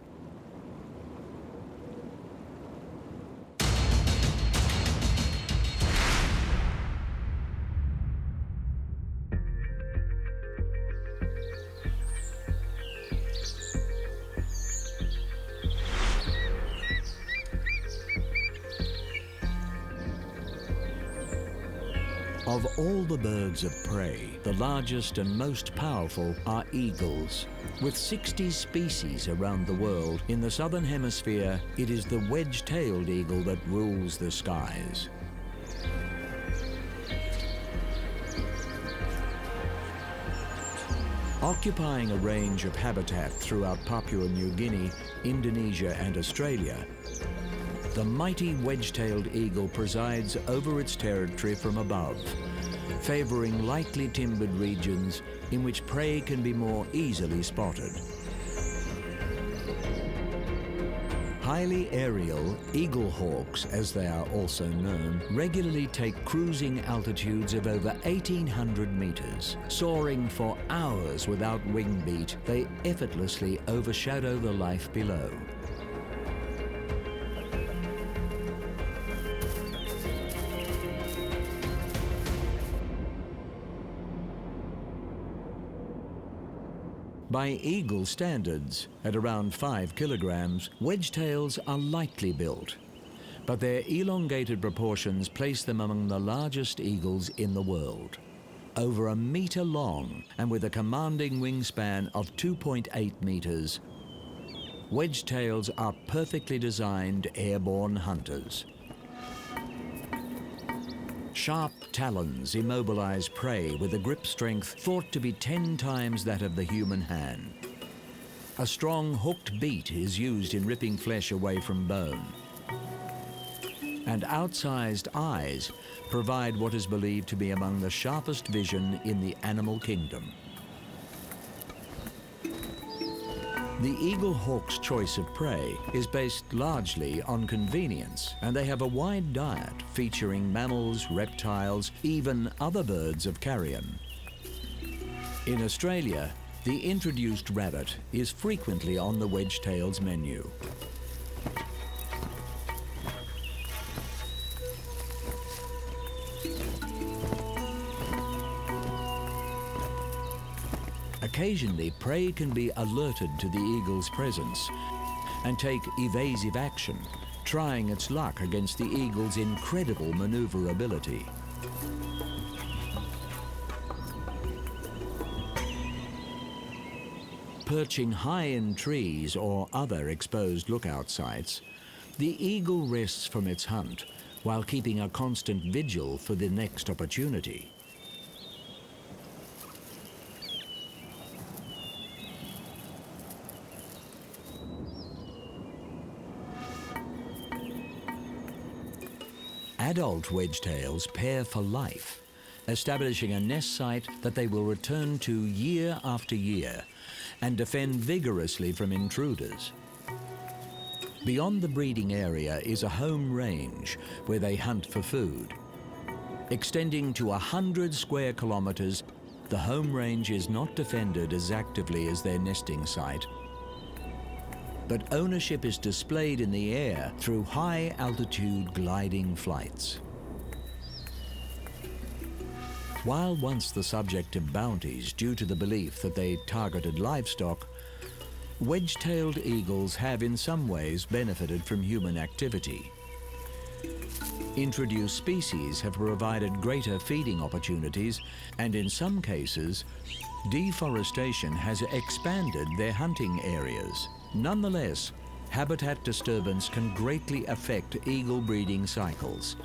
Of all the birds of prey, the largest and most powerful are eagles. With 60 species around the world, in the southern hemisphere, it is the wedge-tailed eagle that rules the skies. Occupying a range of habitat throughout Papua New Guinea, Indonesia and Australia, the mighty wedge-tailed eagle presides over its territory from above, favoring lightly timbered regions in which prey can be more easily spotted. Highly aerial eagle hawks, as they are also known, regularly take cruising altitudes of over 1,800 meters. Soaring for hours without wing beat, they effortlessly overshadow the life below. By eagle standards, at around 5 kilograms, wedge-tails are lightly built, but their elongated proportions place them among the largest eagles in the world. Over 1 meter long and with a commanding wingspan of 2.8 meters, wedge-tails are perfectly designed airborne hunters. Sharp talons immobilize prey with a grip strength thought to be 10 times that of the human hand. A strong hooked beak is used in ripping flesh away from bone. And outsized eyes provide what is believed to be among the sharpest vision in the animal kingdom. The eagle hawk's choice of prey is based largely on convenience, and they have a wide diet featuring mammals, reptiles, even other birds of carrion. In Australia, the introduced rabbit is frequently on the wedge-tail's menu. Occasionally, prey can be alerted to the eagle's presence and take evasive action, trying its luck against the eagle's incredible maneuverability. Perching high in trees or other exposed lookout sites, the eagle rests from its hunt while keeping a constant vigil for the next opportunity. Adult wedgetails pair for life, establishing a nest site that they will return to year after year and defend vigorously from intruders. Beyond the breeding area is a home range where they hunt for food. Extending to 100 square kilometers, the home range is not defended as actively as their nesting site, but ownership is displayed in the air through high-altitude gliding flights. While once the subject of bounties due to the belief that they targeted livestock, wedge-tailed eagles have in some ways benefited from human activity. Introduced species have provided greater feeding opportunities, and in some cases, deforestation has expanded their hunting areas. Nonetheless, habitat disturbance can greatly affect eagle breeding cycles,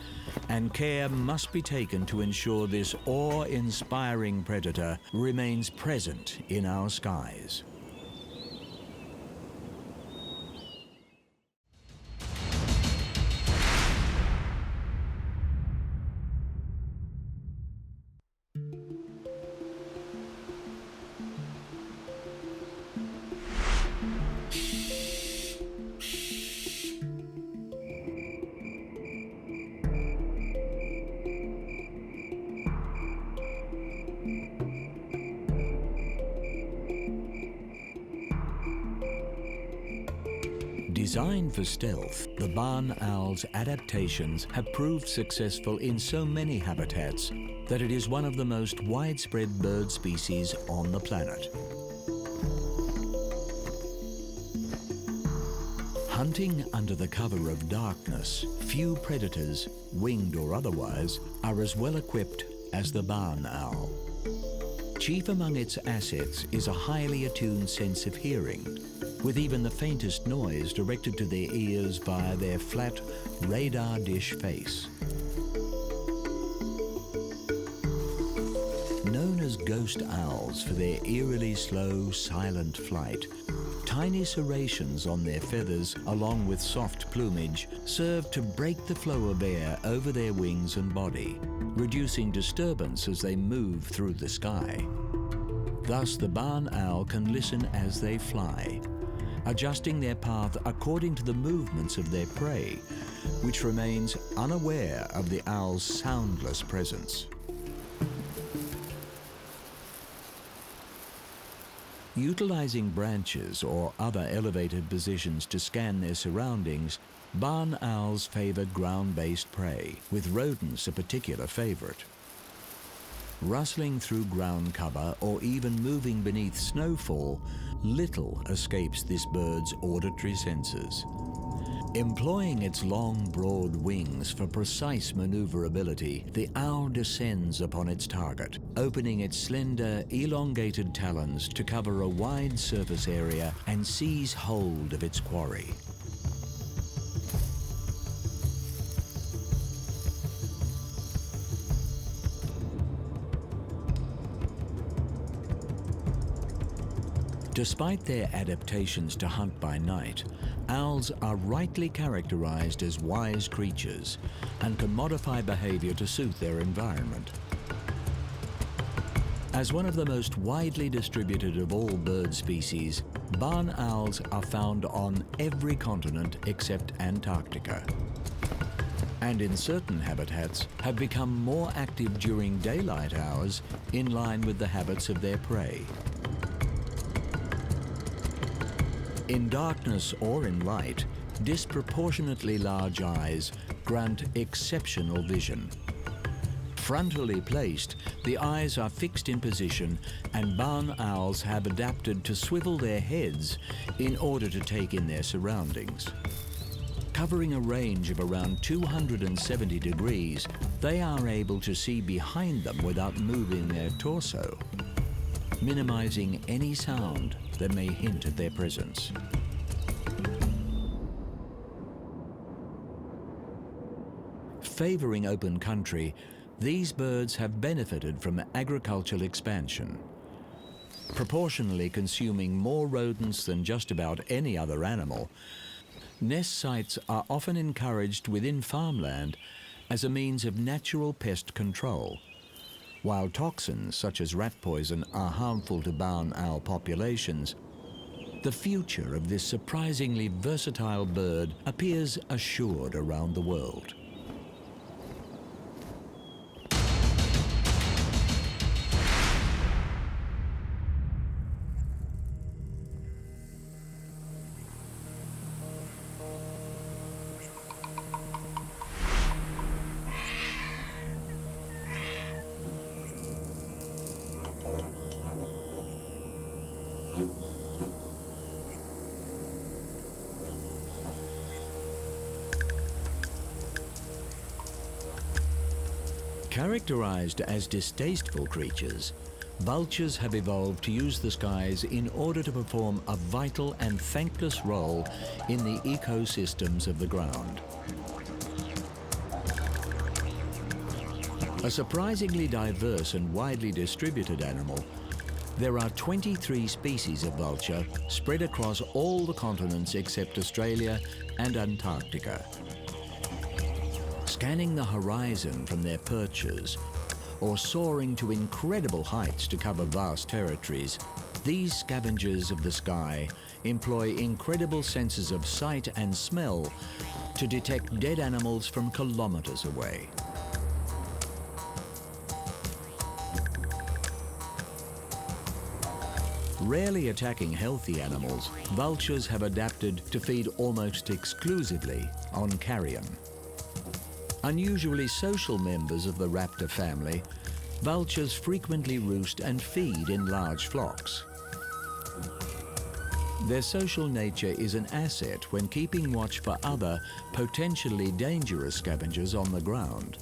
and care must be taken to ensure this awe-inspiring predator remains present in our skies. Designed for stealth, the barn owl's adaptations have proved successful in so many habitats that it is one of the most widespread bird species on the planet. Hunting under the cover of darkness, few predators, winged or otherwise, are as well equipped as the barn owl. Chief among its assets is a highly attuned sense of hearing, with even the faintest noise directed to their ears via their flat radar dish face. Known as ghost owls for their eerily slow, silent flight, tiny serrations on their feathers along with soft plumage serve to break the flow of air over their wings and body, reducing disturbance as they move through the sky. Thus, the barn owl can listen as they fly, adjusting their path according to the movements of their prey, which remains unaware of the owl's soundless presence. Utilizing branches or other elevated positions to scan their surroundings, barn owls favor ground-based prey, with rodents a particular favorite. Rustling through ground cover or even moving beneath snowfall, little escapes this bird's auditory senses. Employing its long, broad wings for precise maneuverability, the owl descends upon its target, opening its slender, elongated talons to cover a wide surface area and seize hold of its quarry. Despite their adaptations to hunt by night, owls are rightly characterized as wise creatures and can modify behavior to suit their environment. As one of the most widely distributed of all bird species, barn owls are found on every continent except Antarctica, and in certain habitats have become more active during daylight hours in line with the habits of their prey. In darkness or in light, disproportionately large eyes grant exceptional vision. Frontally placed, the eyes are fixed in position, and barn owls have adapted to swivel their heads in order to take in their surroundings. Covering a range of around 270 degrees, they are able to see behind them without moving their torso, minimizing any sound that may hint at their presence. Favouring open country, these birds have benefited from agricultural expansion, proportionally consuming more rodents than just about any other animal. Nest sites are often encouraged within farmland as a means of natural pest control. While toxins such as rat poison are harmful to barn owl populations, the future of this surprisingly versatile bird appears assured around the world. Characterized as distasteful creatures, vultures have evolved to use the skies in order to perform a vital and thankless role in the ecosystems of the ground. A surprisingly diverse and widely distributed animal, there are 23 species of vulture spread across all the continents except Australia and Antarctica. Scanning the horizon from their perches, or soaring to incredible heights to cover vast territories, these scavengers of the sky employ incredible senses of sight and smell to detect dead animals from kilometers away. Rarely attacking healthy animals, vultures have adapted to feed almost exclusively on carrion. Unusually social members of the raptor family, vultures frequently roost and feed in large flocks. Their social nature is an asset when keeping watch for other, potentially dangerous scavengers on the ground.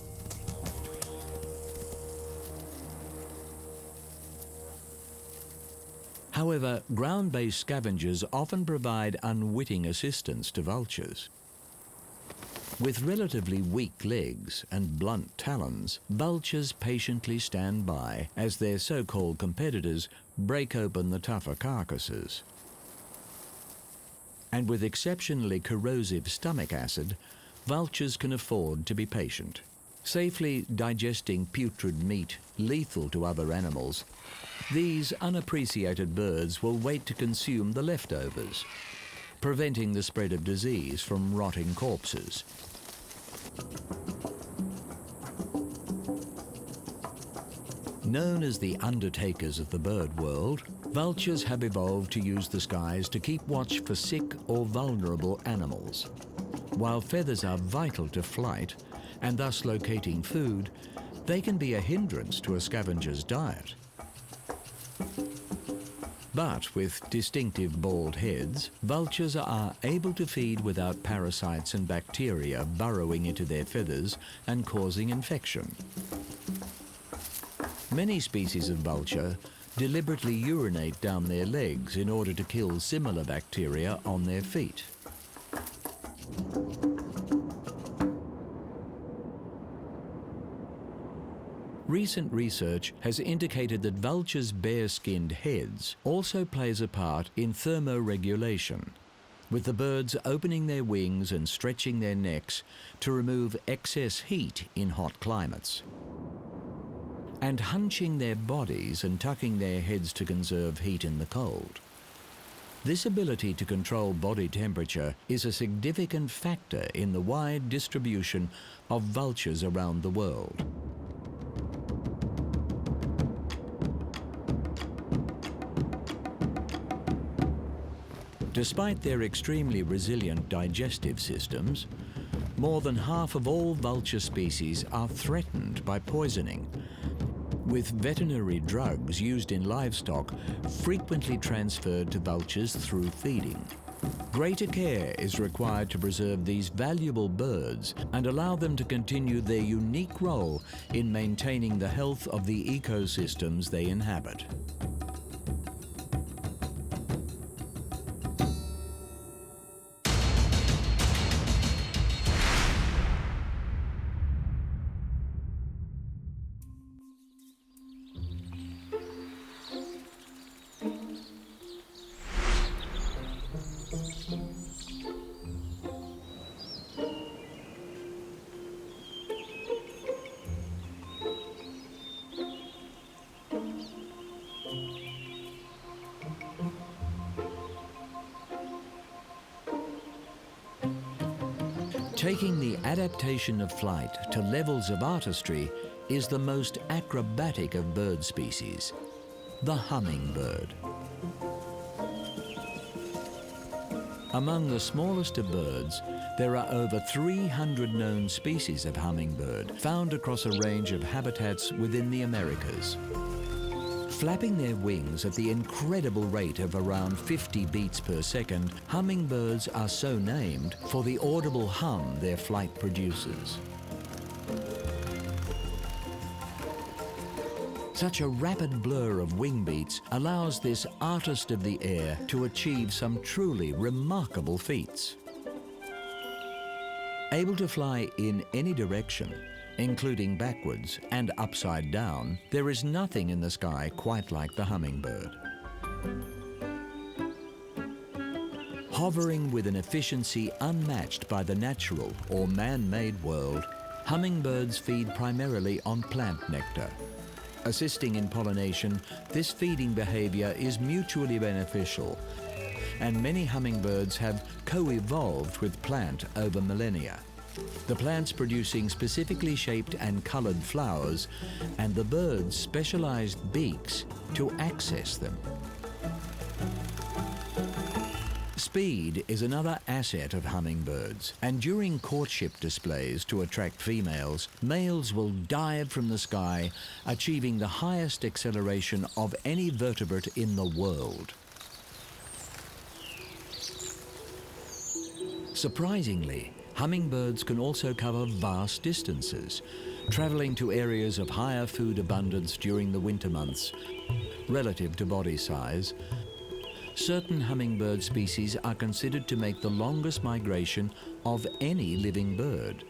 However, ground-based scavengers often provide unwitting assistance to vultures. With relatively weak legs and blunt talons, vultures patiently stand by as their so-called competitors break open the tougher carcasses. And with exceptionally corrosive stomach acid, vultures can afford to be patient. Safely digesting putrid meat lethal to other animals, these unappreciated birds will wait to consume the leftovers, preventing the spread of disease from rotting corpses. Known as the undertakers of the bird world, vultures have evolved to use the skies to keep watch for sick or vulnerable animals. While feathers are vital to flight, and thus locating food, they can be a hindrance to a scavenger's diet. But with distinctive bald heads, vultures are able to feed without parasites and bacteria burrowing into their feathers and causing infection. Many species of vulture deliberately urinate down their legs in order to kill similar bacteria on their feet. Recent research has indicated that vultures' bare-skinned heads also plays a part in thermoregulation, with the birds opening their wings and stretching their necks to remove excess heat in hot climates, and hunching their bodies and tucking their heads to conserve heat in the cold. This ability to control body temperature is a significant factor in the wide distribution of vultures around the world. Despite their extremely resilient digestive systems, more than half of all vulture species are threatened by poisoning, with veterinary drugs used in livestock frequently transferred to vultures through feeding. Greater care is required to preserve these valuable birds and allow them to continue their unique role in maintaining the health of the ecosystems they inhabit. Taking the adaptation of flight to levels of artistry is the most acrobatic of bird species, the hummingbird. Among the smallest of birds, there are over 300 known species of hummingbird found across a range of habitats within the Americas. Flapping their wings at the incredible rate of around 50 beats per second, hummingbirds are so named for the audible hum their flight produces. Such a rapid blur of wing beats allows this artist of the air to achieve some truly remarkable feats. Able to fly in any direction, including backwards and upside down, there is nothing in the sky quite like the hummingbird. Hovering with an efficiency unmatched by the natural or man-made world, hummingbirds feed primarily on plant nectar. Assisting in pollination, this feeding behavior is mutually beneficial, and many hummingbirds have co-evolved with plant over millennia. The plants producing specifically shaped and colored flowers, and the birds' specialized beaks to access them. Speed is another asset of hummingbirds, and during courtship displays to attract females, males will dive from the sky, achieving the highest acceleration of any vertebrate in the world. Surprisingly, hummingbirds can also cover vast distances, traveling to areas of higher food abundance during the winter months. Relative to body size, certain hummingbird species are considered to make the longest migration of any living bird.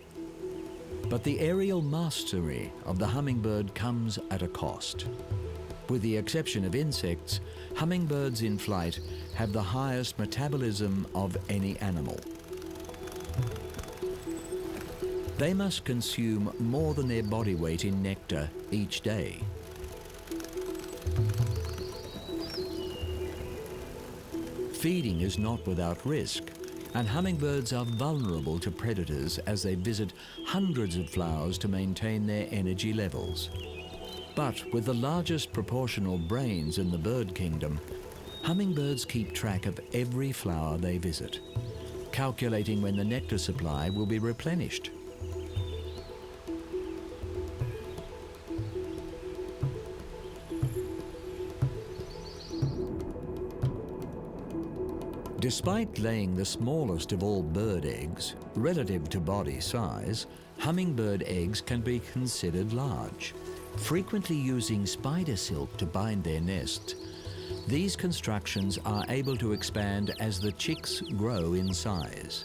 But the aerial mastery of the hummingbird comes at a cost. With the exception of insects, hummingbirds in flight have the highest metabolism of any animal. They must consume more than their body weight in nectar each day. Feeding is not without risk, and hummingbirds are vulnerable to predators as they visit hundreds of flowers to maintain their energy levels. But with the largest proportional brains in the bird kingdom, hummingbirds keep track of every flower they visit, calculating when the nectar supply will be replenished. Despite laying the smallest of all bird eggs, relative to body size, hummingbird eggs can be considered large. Frequently using spider silk to bind their nest, these constructions are able to expand as the chicks grow in size.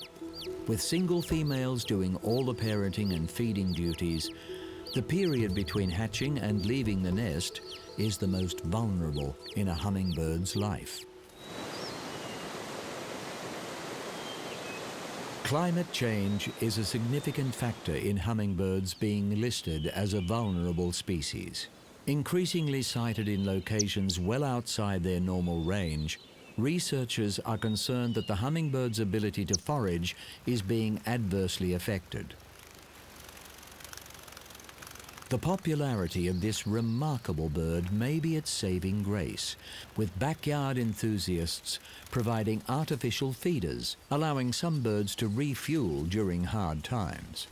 With single females doing all the parenting and feeding duties, the period between hatching and leaving the nest is the most vulnerable in a hummingbird's life. Climate change is a significant factor in hummingbirds being listed as a vulnerable species. Increasingly sighted in locations well outside their normal range, researchers are concerned that the hummingbird's ability to forage is being adversely affected. The popularity of this remarkable bird may be its saving grace, with backyard enthusiasts providing artificial feeders, allowing some birds to refuel during hard times.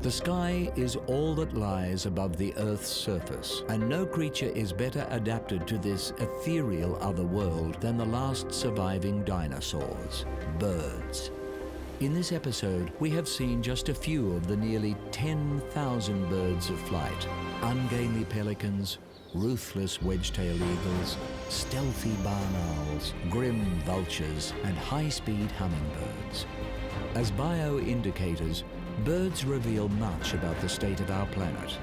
The sky is all that lies above the Earth's surface, and no creature is better adapted to this ethereal other world than the last surviving dinosaurs, birds. In this episode, we have seen just a few of the nearly 10,000 birds of flight: ungainly pelicans, ruthless wedge-tailed eagles, stealthy barn owls, grim vultures, and high-speed hummingbirds. As bioindicators, birds reveal much about the state of our planet.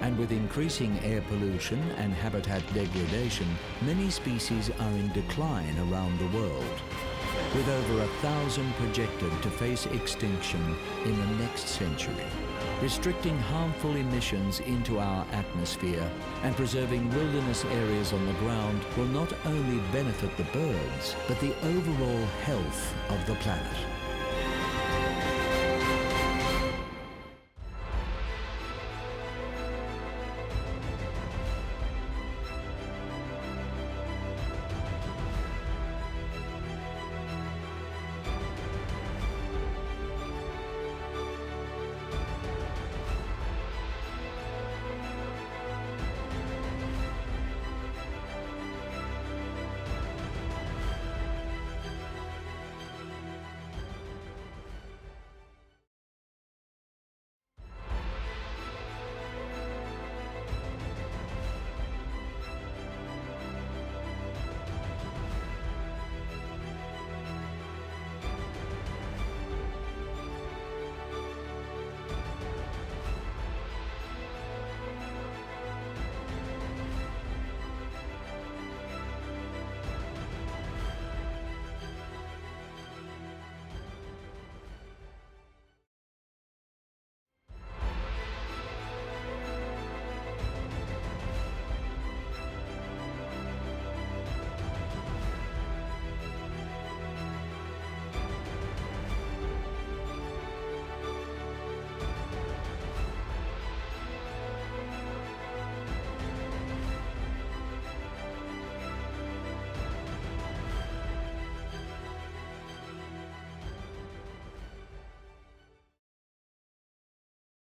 And with increasing air pollution and habitat degradation, many species are in decline around the world, with over 1,000 projected to face extinction in the next century. Restricting harmful emissions into our atmosphere and preserving wilderness areas on the ground will not only benefit the birds, but the overall health of the planet.